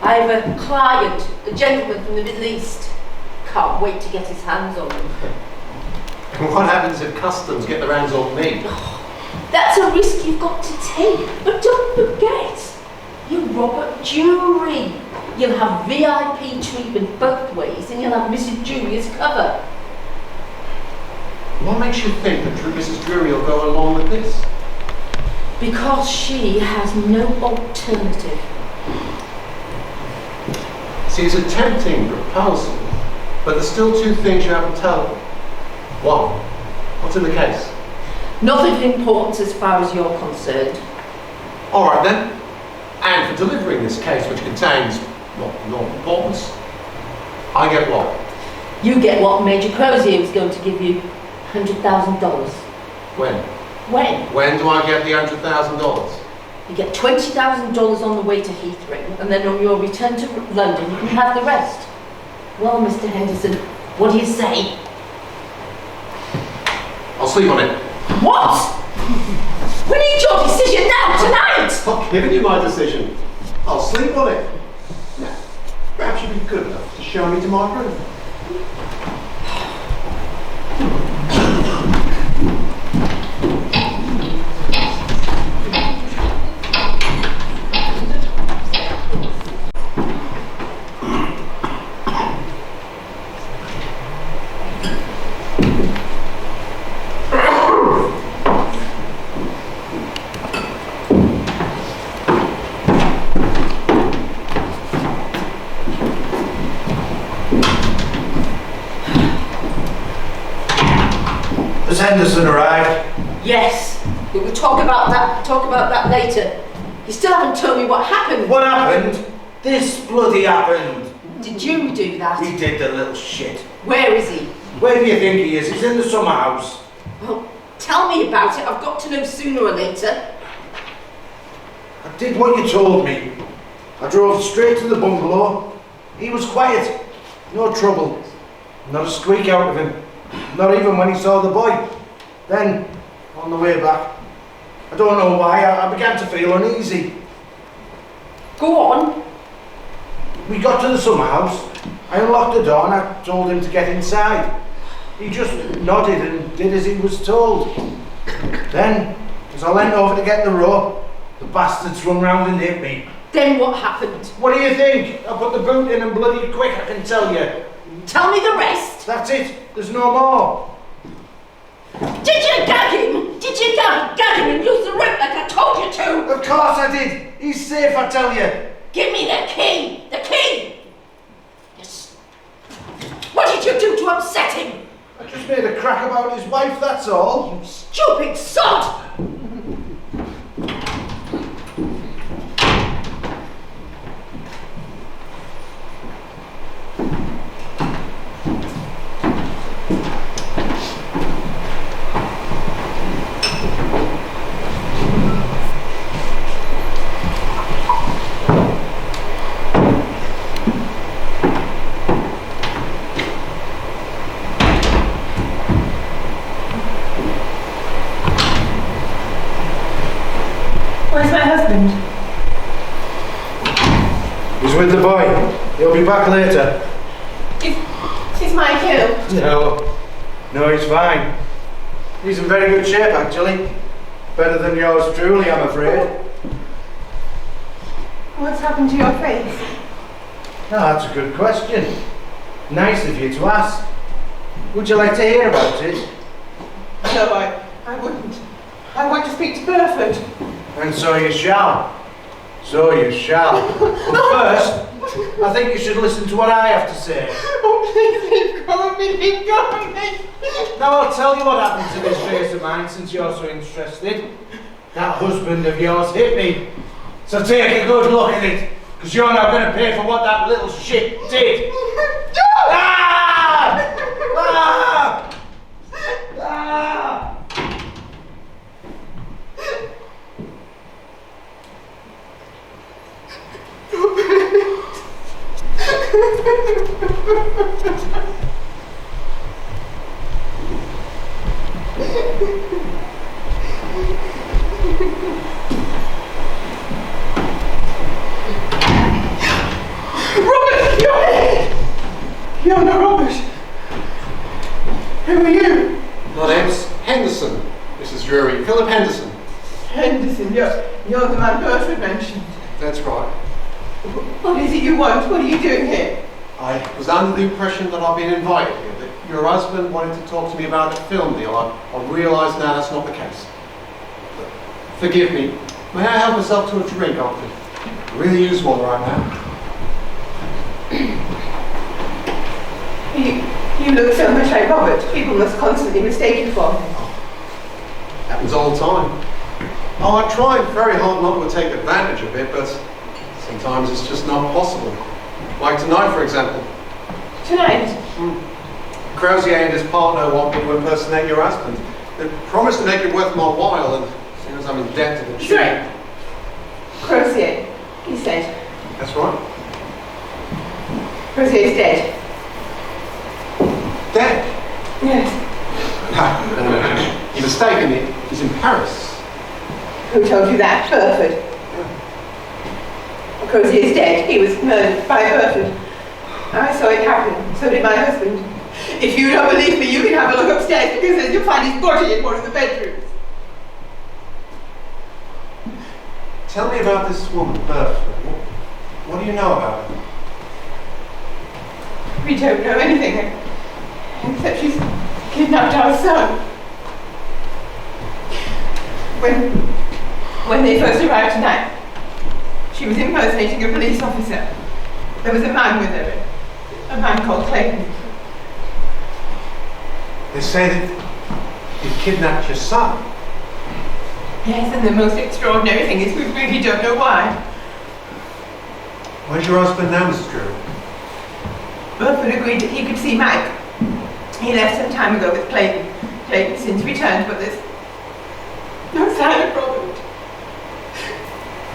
I have a client, a gentleman from the Middle East. Can't wait to get his hands on them. And what happens if customs get their hands on me? That's a risk you've got to take. But don't forget, you're Robert Drury. You'll have VIP treatment both ways, and you'll have Mrs. Drury as cover. What makes you think that Mrs. Drury will go along with this? Because she has no alternative. See, it's a tempting proposal, but there's still two things you haven't told me. One, what's in the case? Nothing of importance as far as you're concerned. All right then. And for delivering this case, which contains no importance, I get what? You get what Major Crozier was going to give you, $100,000. When? When? When do I get the $100,000? You get $20,000 on the way to Heathrow, and then on your return to London, you can have the rest. Well, Mr. Henderson, what do you say? I'll sleep on it. What? We need your decision now, tonight! I've given you my decision. I'll sleep on it. Now, perhaps you'd be good enough to show me to my room. Has Henderson arrived? Yes, but we'll talk about that later. You still haven't told me what happened. What happened? This bloody happened. Did you do that? He did, the little shit. Where is he? Where do you think he is? He's in the summer house. Well, tell me about it. I've got to know sooner or later. I did what you told me. I drove straight to the bungalow. He was quiet. No trouble. Not a squeak out of him. Not even when he saw the boy. Then, on the way back, I don't know why, I began to feel uneasy. Go on. We got to the summer house. I unlocked the door and I told him to get inside. He just nodded and did as he was told. Then, as I leant over to get the rope, the bastards run round and hit me. Then what happened? What do you think? I put the boot in and bloody quick, I can tell you. Tell me the rest. That's it. There's no more. Did you gag him? Did you gag him and use the rope like I told you to? Of course I did. He's safe, I tell you. Give me the key. The key. Yes. What did you do to upset him? I just made a crack about his wife, that's all. You stupid sod. Where's my husband? He's with the boy. He'll be back later. Is Mike ill? No, he's fine. He's in very good shape, actually. Better than yours truly, I'm afraid. What's happened to your face? Ah, that's a good question. Nice of you to ask. Would you like to hear about it? No, I wouldn't. I want to speak to Burford. And so you shall. So you shall. But first, I think you should listen to what I have to say. Oh, please leave go of me, leave go of me. Now I'll tell you what happened to this face of mine since you're so interested. That husband of yours hit me. So take a good look at it, because you're not going to pay for what that little shit did. Ah! Ah! Ah! Robert, you're not Robert. Who are you? My name's Henderson, Mrs. Drury. Philip Henderson. Henderson, you're the man Burford mentioned. That's right. What is it you want? What are you doing here? I was under the impression that I've been invited here, your husband wanted to talk to me about a film deal. I realise now that's not the case. Forgive me. May I help myself to a drink? I could really use one right now. You look so much like Robert. People must constantly mistake you for him. Happens all the time. Oh, I try very hard not to take advantage of it, but sometimes it's just not possible. Like tonight, for example. Tonight? Crozier and his partner want me to impersonate your husband. They promised to make it worth my while, and as soon as I'm in debt to the tune. Sorry. Crozier, he said. That's right. Crozier's dead. Dead? Yes. No, you're mistaken. He's in Paris. Who told you that? Burford. Crozier's dead. He was murdered by Burford. I saw it happen. So did my husband. If you don't believe me, you can have a look upstairs because you'll find his body in one of the bedrooms. Tell me about this woman, Burford. What do you know about her? We don't know anything except she's kidnapped our son. When they first arrived tonight, she was impersonating a police officer. There was a man with her, a man called Clayton. They say that you kidnapped your son. Yes, and the most extraordinary thing is we really don't know why. Where's your husband now, Mrs. Drew? Burford agreed that he could see Mike. He left some time ago with Clayton. Clayton's since returned, but there's no sign of Robert.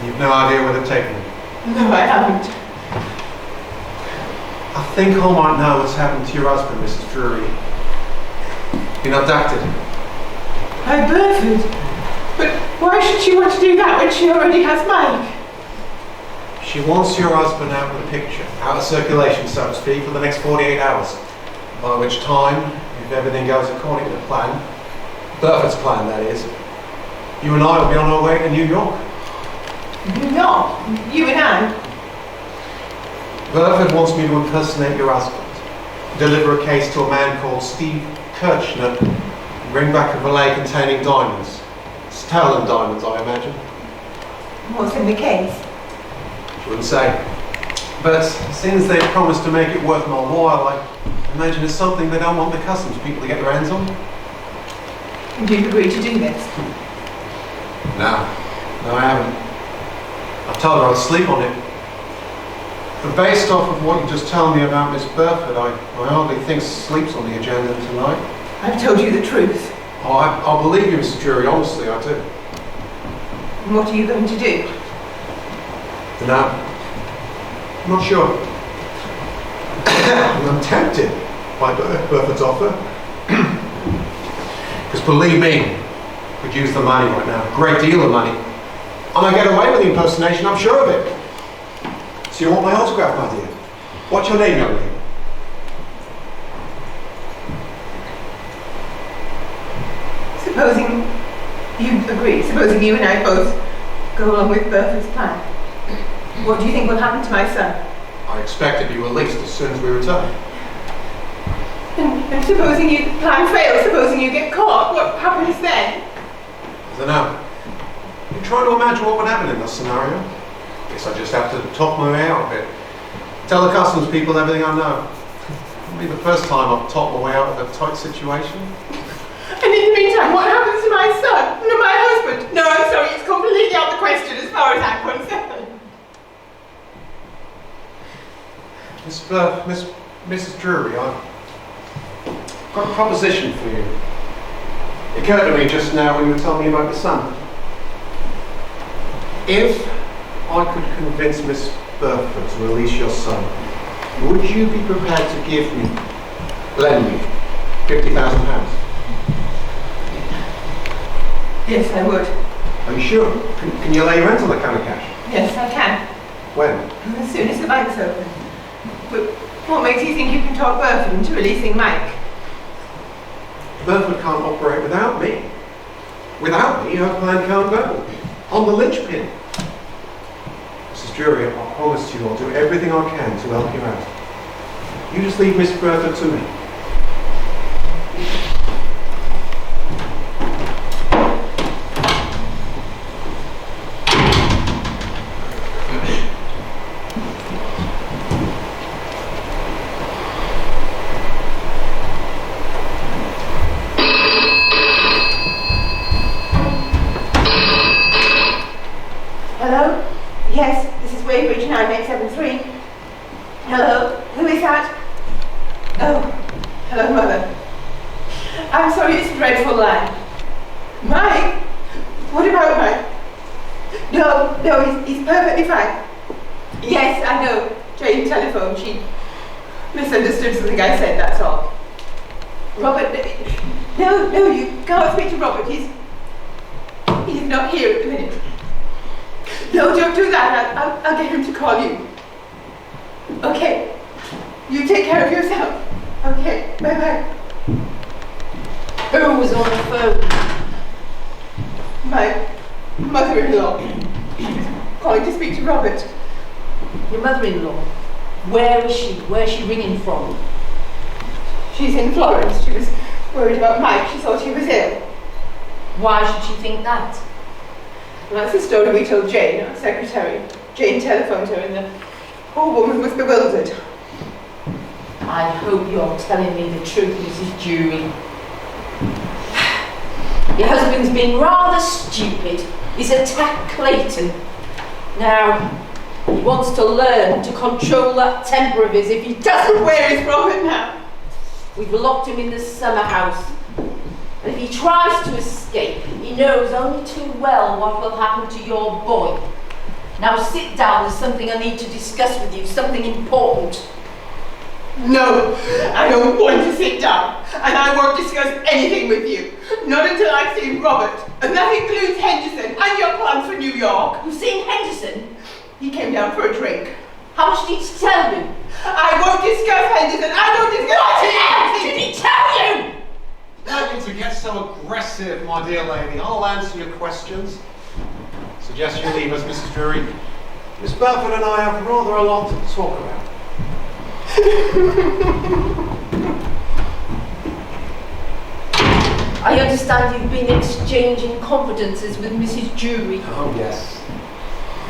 You've no idea where they've taken him? No, I haven't. I think I might know what's happened to your husband, Mrs. Drury. Been abducted. By Burford? But why should she want to do that when she already has Mike? She wants your husband out of the picture, out of circulation, so to speak, for the next 48 hours. By which time, if everything goes according to plan, Burford's plan, that is, you and I will be on our way to New York. New York? You and I? Burford wants me to impersonate your husband, deliver a case to a man called Steve Kirchner, and bring back a valet containing diamonds. Stolen diamonds, I imagine. What's in the case? Wouldn't say. But since they've promised to make it worth my while, I imagine it's something they don't want the customs people to get their hands on. And you've agreed to do this? No, I haven't. I told her I'd sleep on it. But based off of what you just told me about Miss Burford, I hardly think sleep's on the agenda tonight. I've told you the truth. Oh, I believe you, Mr. Drury, honestly, I do. And what are you going to do? No, I'm not sure. I'm tempted by Burford's offer. Because believe me, I could use the money right now, a great deal of money. And I get away with the impersonation, I'm sure of it. So you want my autograph, my dear? What's your name, young lady? Supposing you agree, supposing you and I both go along with Burford's plan, what do you think will happen to my son? I expect to be released as soon as we return. And supposing your plan fails, supposing you get caught, what happens then? I don't know. I'm trying to imagine what would happen in this scenario. Guess I just have to talk my way out of it. Tell the customs people everything I know. It'll be the first time I've talked my way out of a tight situation. And in the meantime, what happens to my son? And my husband? No, I'm sorry, it's completely out of the question as far as I'm concerned. Mrs. Drury, I've got a proposition for you. It occurred to me just now when you were telling me about the son. If I could convince Miss Burford to release your son, would you be prepared to lend me £50,000? Yes, I would. Are you sure? Can you lay rent on that kind of cash? Yes, I can. When? As soon as the bank's open. But what makes you think you can talk Burford into releasing Mike? Burford can't operate without me. Without me, her plan can't go. I'm the linchpin. Mrs. Drury, I promise you I'll do everything I can to help you out. You just leave Miss Burford to me. I'm sorry, it's a dreadful line. Mike? What about Mike? No, he's perfectly fine. Yes, I know. Jane telephoned. She misunderstood something I said, that's all. Robert, no, you can't speak to Robert. He's not here at the minute. No, don't do that. I'll get him to call you. Okay. You take care of yourself. Okay, bye-bye. Who was on the phone? My mother-in-law. Calling to speak to Robert. Your mother-in-law? Where is she? Where's she ringing from? She's in Florence. She was worried about Mike. She thought he was ill. Why should she think that? Well, that's the story we told Jane, our secretary. Jane telephoned her and the poor woman was bewildered. I hope you're telling me the truth, Mrs. Jury. Your husband's been rather stupid. He's attacked Clayton. Now, he wants to learn to control that temper of his. If he doesn't, Where is Robert now? we've locked him in the summer house. And if he tries to escape, he knows only too well what will happen to your boy. Now sit down, there's something I need to discuss with you, something important. No, I don't want to sit down, and I won't discuss anything with you. Not until I've seen Robert, and that includes Henderson and your plans for New York. You've seen Henderson? He came down for a drink. How much did he tell you? I won't discuss Henderson. I don't discuss What else did he tell you? Don't need to get so aggressive, my dear lady. I'll answer your questions. Suggest you leave us, Mrs. Drury. Miss Burford and I have rather a lot to talk about. I understand you've been exchanging confidences with Mrs. Jury. Oh, yes.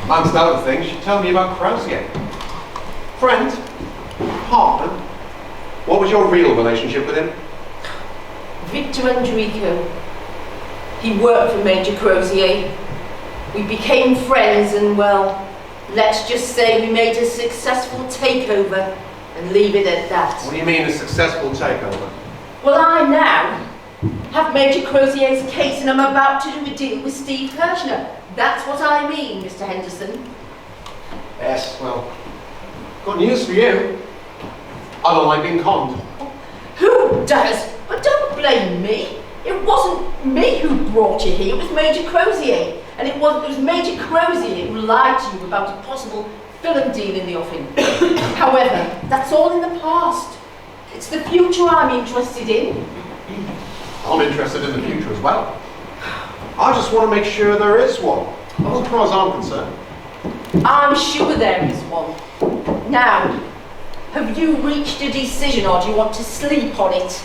Amongst other things, she told me about Crozier. Friend? Partner? What was your real relationship with him? Victor Andrico. He worked for Major Crozier. We became friends and, well, let's just say we made a successful takeover and leave it at that. What do you mean, a successful takeover? Well, I now have Major Crozier's case and I'm about to do a deal with Steve Kirshner. That's what I mean, Mr. Henderson. Yes, well, got news for you. I don't like being conned. Who does? But don't blame me. It wasn't me who brought you here, it was Major Crozier. And it was Major Crozier who lied to you about a possible film deal in the offing. However, that's all in the past. It's the future I'm interested in. I'm interested in the future as well. I just want to make sure there is one. As far as I'm concerned. I'm sure there is one. Now, have you reached a decision or do you want to sleep on it?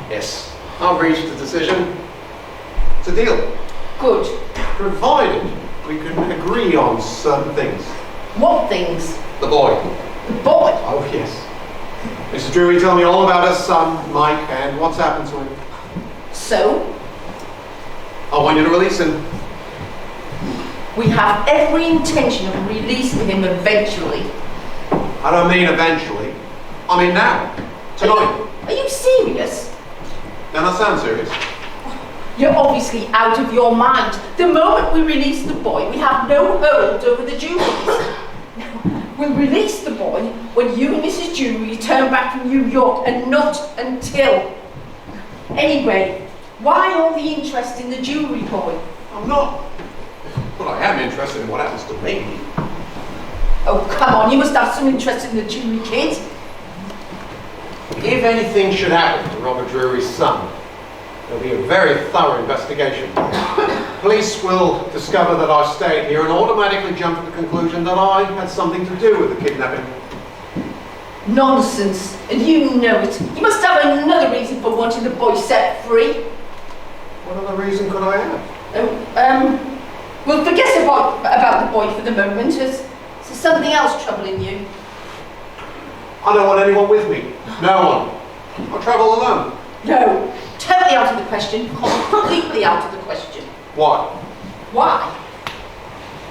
Yes, I've reached a decision. It's a deal. Good. Provided we can agree on certain things. What things? The boy. The boy? Oh, yes. Mrs. Drury, tell me all about her son, Mike, and what's happened to him. So? I want you to release him. We have every intention of releasing him eventually. I don't mean eventually. I mean now. Tonight. Are you serious? Don't I sound serious? You're obviously out of your mind. The moment we release the boy, we have no hold over the Juries. We'll release the boy when you and Mrs. Jury return back from New York and not until. Anyway, why all the interest in the Jury boy? I'm not. But I am interested in what happens to me. Oh, come on, you must have some interest in the Jury kid. If anything should happen to Robert Drury's son, there'll be a very thorough investigation. Police will discover that I stayed here and automatically jump to the conclusion that I had something to do with the kidnapping. Nonsense, and you know it. You must have another reason for wanting the boy set free. What other reason could I have? Well, forget about the boy for the moment. Is there something else troubling you? I don't want anyone with me. No one. I'll travel alone. No, totally out of the question. Completely out of the question. Why? Why?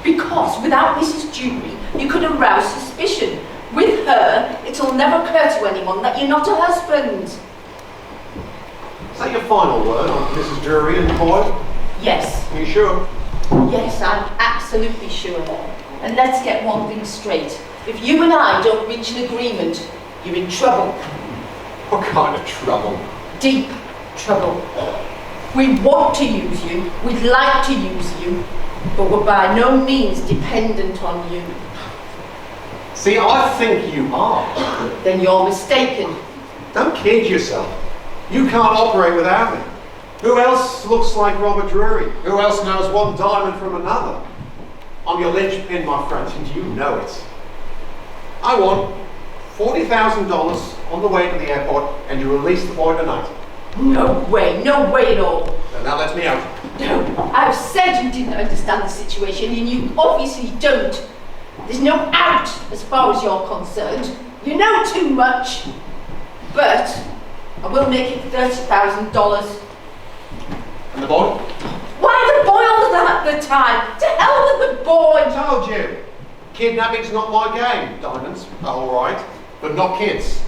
Because without Mrs. Jury, you could arouse suspicion. With her, it'll never occur to anyone that you're not a husband. Sounds that your final word on Mrs. Drury and the boy? Yes. Are you sure? Yes, I'm absolutely sure. And let's get one thing straight. If you and I don't reach an agreement, you're in trouble. What kind of trouble? Deep trouble. We want to use you, we'd like to use you, but we're by no means dependent on you. See, I think you are. Then you're mistaken. Don't kid yourself. You can't operate without me. Who else looks like Robert Drury? Who else knows one diamond from another? I'm your linchpin, my friend, and you know it. I want $40,000 on the way to the airport, and you release the boy tonight. No way at all. So now let me out. No, I've said you didn't understand the situation, and you obviously don't. There's no out as far as you're concerned. You know too much. But I will make it $30,000. And the boy? Why the boy all of that at the time? To hell with the boy! I told you. Kidnapping's not my game. Diamonds, all right, but not kids.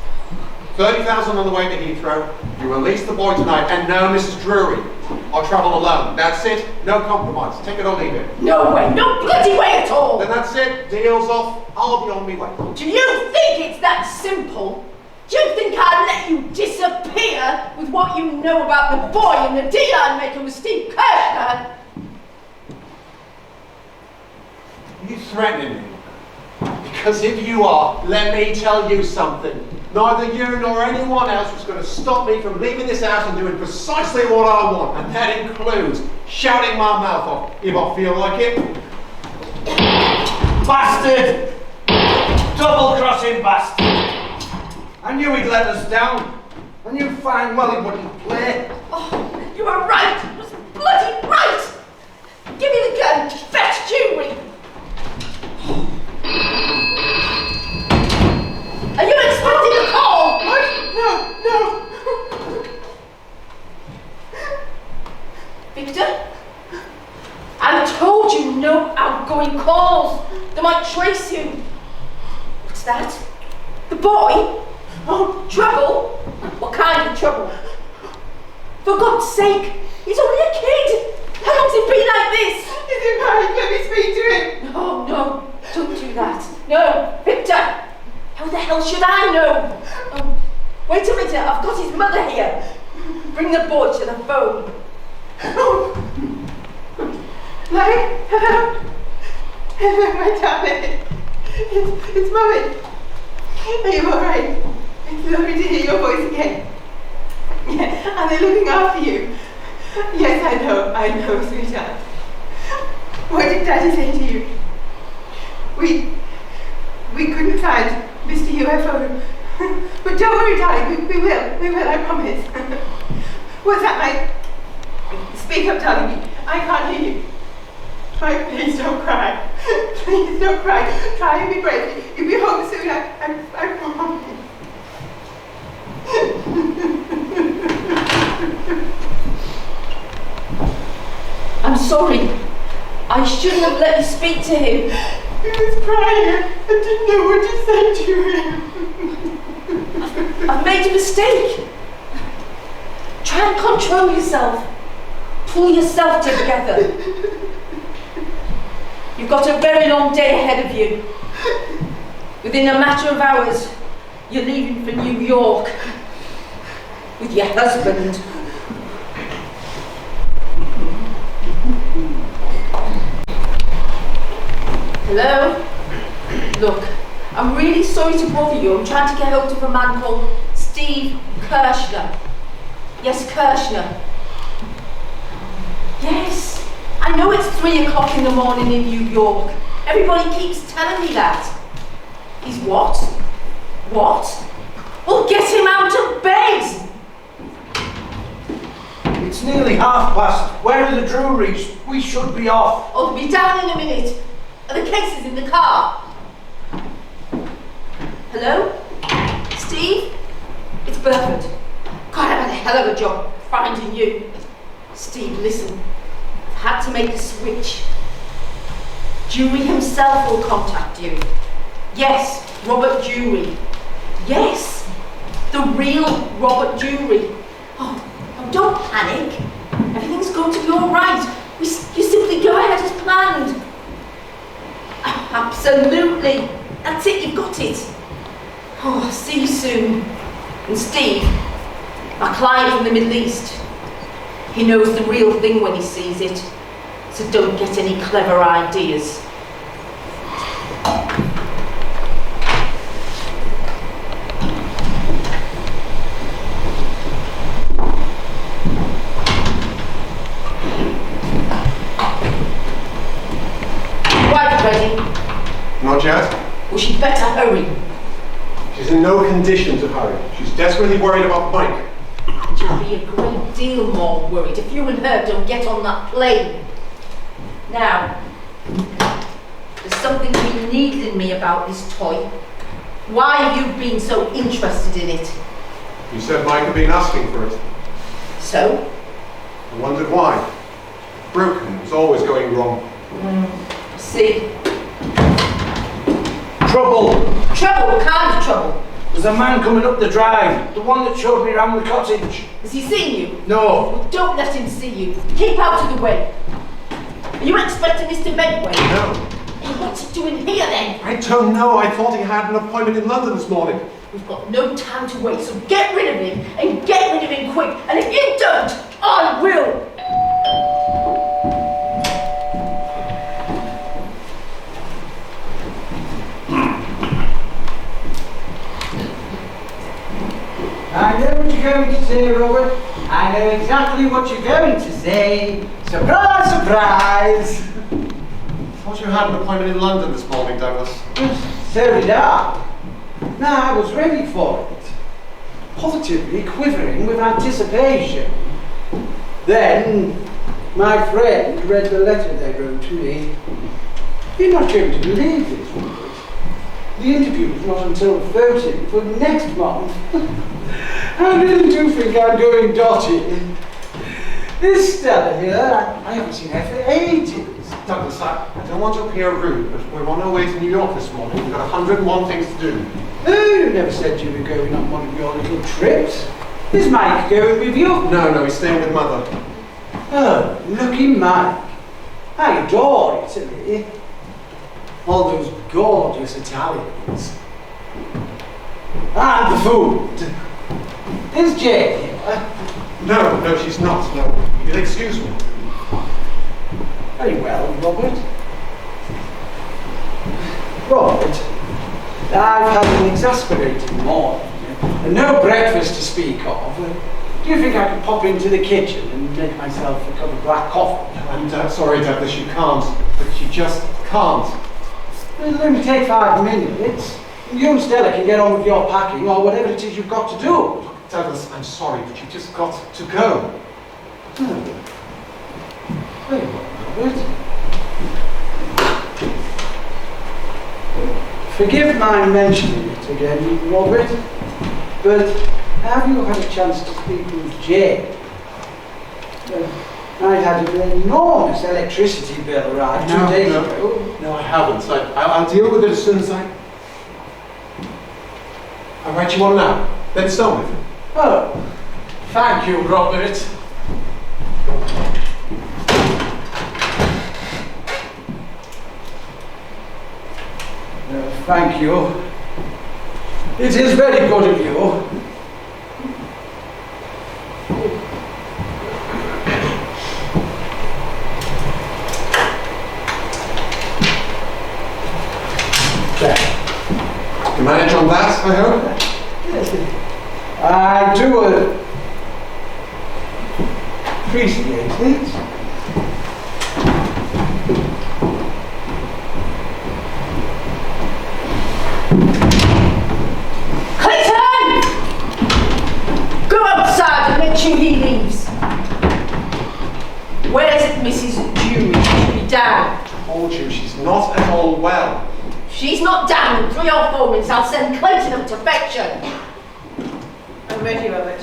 30,000 on the way to Heathrow. You release the boy tonight, and no Mrs. Drury. I'll travel alone. That's it. No compromise. Take it or leave it. No way, no bloody way at all! Then that's it. Deal's off. I'll be on my way. Do you think it's that simple? Do you think I'd let you disappear with what you know about the boy and the deal I'm making with Steve Kirshner? Are you threatening me? Because if you are, let me tell you something. Neither you nor anyone else was going to stop me from leaving this house and doing precisely what I want. And that includes shouting my mouth off if I feel like it. Bastard! Double-crossing bastard! I knew he'd let us down. I knew fine well he wouldn't play. Oh, you were right! It was bloody right! Give me the gun! Fetch Julie! Are you expecting a call? What? No. Victor? I told you no outgoing calls. They might trace you. What's that? The boy? Oh, trouble? What kind of trouble? For God's sake, he's only a kid. How long's he been like this? Is it right? Let me speak to him. No, don't do that. No, Victor. How the hell should I know? Oh, wait a minute, I've got his mother here. Bring the boy to the phone. Oh. Mike, hello. Hello, my darling. It's Mummy. Are you alright? It's lovely to hear your voice again. Yeah, and they're looking after you. Yes, I know, sweetheart. What did Daddy say to you? We couldn't find Mr. UFO. But don't worry, darling, we will, I promise. What's that, Mike? Speak up, darling. I can't hear you. Mike, please don't cry. Please don't cry. Try and be brave. You'll be home soon, I promise. I'm sorry. I shouldn't have let you speak to him. He was crying. I didn't know what to say to him. I've made a mistake. Try and control yourself. Pull yourself together. You've got a very long day ahead of you. Within a matter of hours, you're leaving for New York with your husband. Hello? Look, I'm really sorry to bother you. I'm trying to get hold of a man called Steve Kirshner. Yes, Kirshner. Yes, I know it's 3 o'clock in the morning in New York. Everybody keeps telling me that. He's what? What? Well, get him out of bed! It's nearly past. Where are the Drurys? We should be off. Oh, they'll be down in a minute. Are the cases in the car? Hello? Steve? It's Burford. God, I've had a hell of a job finding you. Steve, listen. I've had to make a switch. Jury himself will contact you. Yes, Robert Jury. Yes, the real Robert Jury. Oh, don't panic. Everything's going to be all right. You simply go ahead as planned. Absolutely. That's it, you've got it. Oh, see you soon. And Steve, my client from the Middle East, he knows the real thing when he sees it. So don't get any clever ideas. Ready? Not yet. Well, she'd better hurry. She's in no condition to hurry. She's desperately worried about Mike. She'll be a great deal more worried if you and her don't get on that plane. Now, there's something you need in me about this toy. Why have you been so interested in it? You said Mike had been asking for it. So? I wondered why. Broken. It was always going wrong. See? Trouble! Trouble? What kind of trouble? There's a man coming up the drive. The one that showed me around the cottage. Has he seen you? No. Well, don't let him see you. Keep out of the way. Are you expecting Mr. Medway? No. And what's he doing here then? I don't know. I thought he had an appointment in London this morning. We've got no time to wait, so get rid of him, and get rid of him quick. And if you don't, I will. I know what you're going to say, Robert. I know exactly what you're going to say. Surprise, surprise! I thought you had an appointment in London this morning, Douglas. So did I. Now, I was ready for it. Positively quivering with anticipation. Then, my friend read the letter they wrote to me. You're not going to believe this, Robert. The interview is not until the 13th of next month. I really do think I'm going dotty. This Stella here, I haven't seen her for ages. Douglas, I don't want to appear rude, but we're on our way to New York this morning. We've got 101 things to do. Oh, you never said you were going on one of your little trips. Is Mike going with you? No, he's staying with Mother. Oh, lucky Mike. I adore Italy. All those gorgeous Italians. And the food. Is Jane here? No, she's not. No, you'll excuse me. Very well, Robert. Robert, I've had an exasperating morning, and no breakfast to speak of. Do you think I could pop into the kitchen and make myself a cup of black coffee? I'm sorry, Douglas, you can't. But you just can't. It'll only take 5 minutes. You and Stella can get on with your packing or whatever it is you've got to do. Douglas, I'm sorry, but you just got to go. Very well, Robert. Forgive my mentioning it again, Robert, but have you had a chance to speak with Jane? I had an enormous electricity bill arrive 2 days ago. No, I haven't. I'll deal with it as soon as I'll write you one now. Then it's done with. Oh, thank you, Robert. Thank you. It is very good of you. You manage on that, I hope? I do appreciate it. Clayton! Go outside and make sure he leaves. Where's Mrs. Dewey? She'll be down. I told you, she's not at all well. She's not down in 3 or 4 minutes. I'll send Clayton up to fetch her. I'm ready, Robert.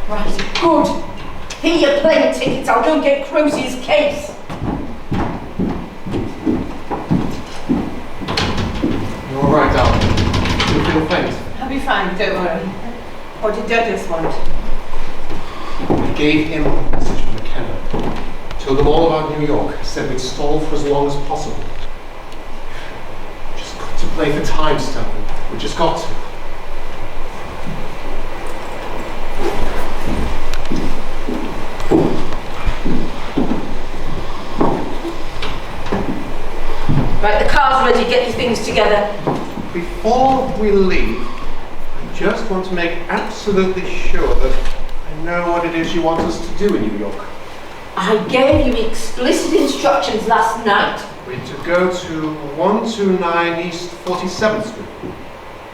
Right, good. Here are your plane tickets. I'll go get Crozier's case. You're all right, darling. You feel faint? I'll be fine, don't worry. What did Douglas want? gave him a message from McKenna. Told them all about New York. Said we'd stall for as long as possible. Just got to play for time, Stanley. We just got to. Right, the car's ready. Get your things together. Before we leave, I just want to make absolutely sure that I know what it is you want us to do in New York. I gave you explicit instructions last night. We're to go to 129 East 47th Street.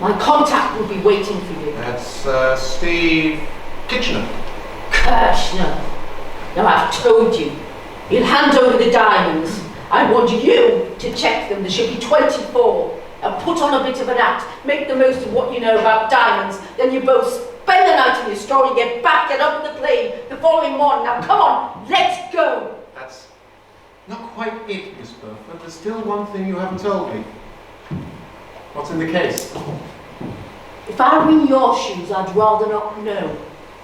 My contact will be waiting for you. That's Steve Kitchener. Kirshner. Now I've told you. You'll hand over the diamonds. I want you to check them. There should be 24. And put on a bit of an act. Make the most of what you know about diamonds. Then you both spend the night in your story, get back, get up on the plane the following morning. Now come on, let's go. That's not quite it, Miss Burford. There's still one thing you haven't told me. What's in the case? If I were in your shoes, I'd rather not know.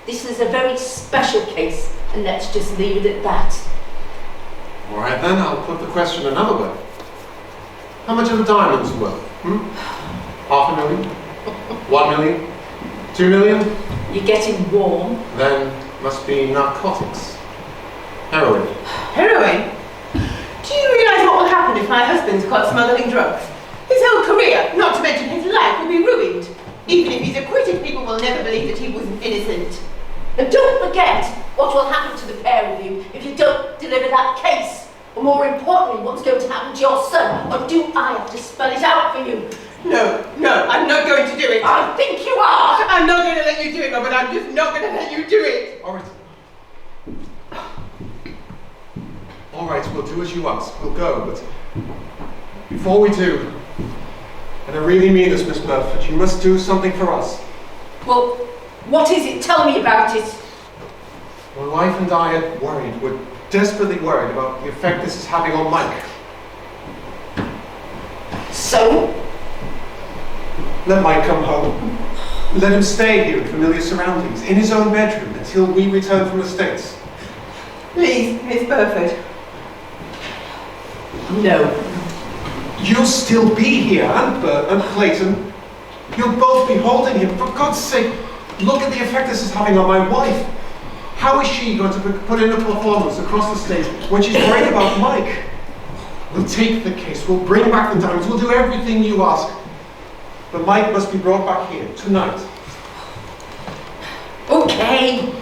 This is a very special case, and let's just leave it at that. All right then, I'll put the question another way. How much are the diamonds worth? $500,000? 1 million? 2 million? You're getting warm. Then must be narcotics. Heroin. Heroin? Do you realise what will happen if my husband's caught smuggling drugs? His whole career, not to mention his life, will be ruined. Even if he's acquitted, people will never believe that he wasn't innocent. And don't forget what will happen to the pair of you if you don't deliver that case. Or more importantly, what's going to happen to your son? Or do I have to spell it out for you? No, I'm not going to do it. I think you are! I'm not going to let you do it, Robert. I'm just not going to let you do it. All right, we'll do as you ask. We'll go, but before we do, and I really mean this, Miss Burford, you must do something for us. Well, what is it? Tell me about it. My wife and I are worried. We're desperately worried about the effect this is having on Mike. So? Let Mike come home. Let him stay here in familiar surroundings, in his own bedroom, until we return from the States. Please, Miss Burford. No. You'll still be here, and Bert and Clayton. You'll both be holding him. For God's sake, look at the effect this is having on my wife. How is she going to put in a performance across the stage when she's worried about Mike? We'll take the case, we'll bring back the diamonds, we'll do everything you ask. But Mike must be brought back here, tonight. Okay.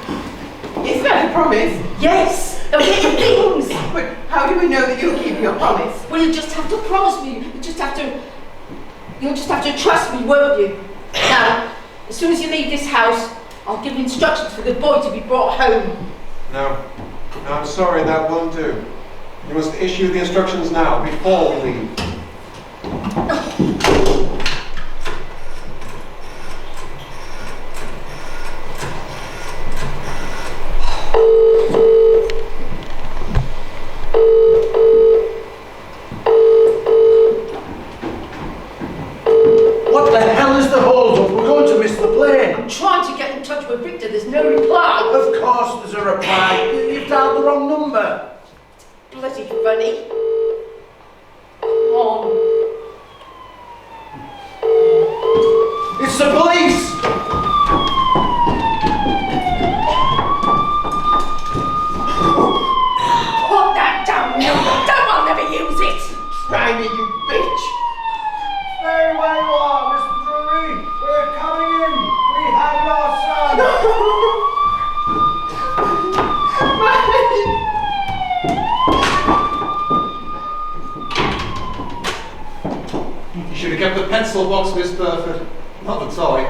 Is that a promise? Yes. Now get your things. But how do we know that you'll keep your promise? Well, you just have to promise me. You'll just have to trust me, won't you? Now, as soon as you leave this house, I'll give instructions for the boy to be brought home. No, I'm sorry, that won't do. You must issue the instructions now, before we leave. What the hell is the hold-up? We're going to miss the plane. I'm trying to get in touch with Victor. There's no reply. Of course there's a reply. You've dialed the wrong number. Bloody funny. Come on. It's the police! What that damn number? Don't I'll never use it. Try me, you bitch. Stay where you are, Mr. Drury. We're coming in. We have your son. You should have kept the pencil box, Miss Burford, not the toy.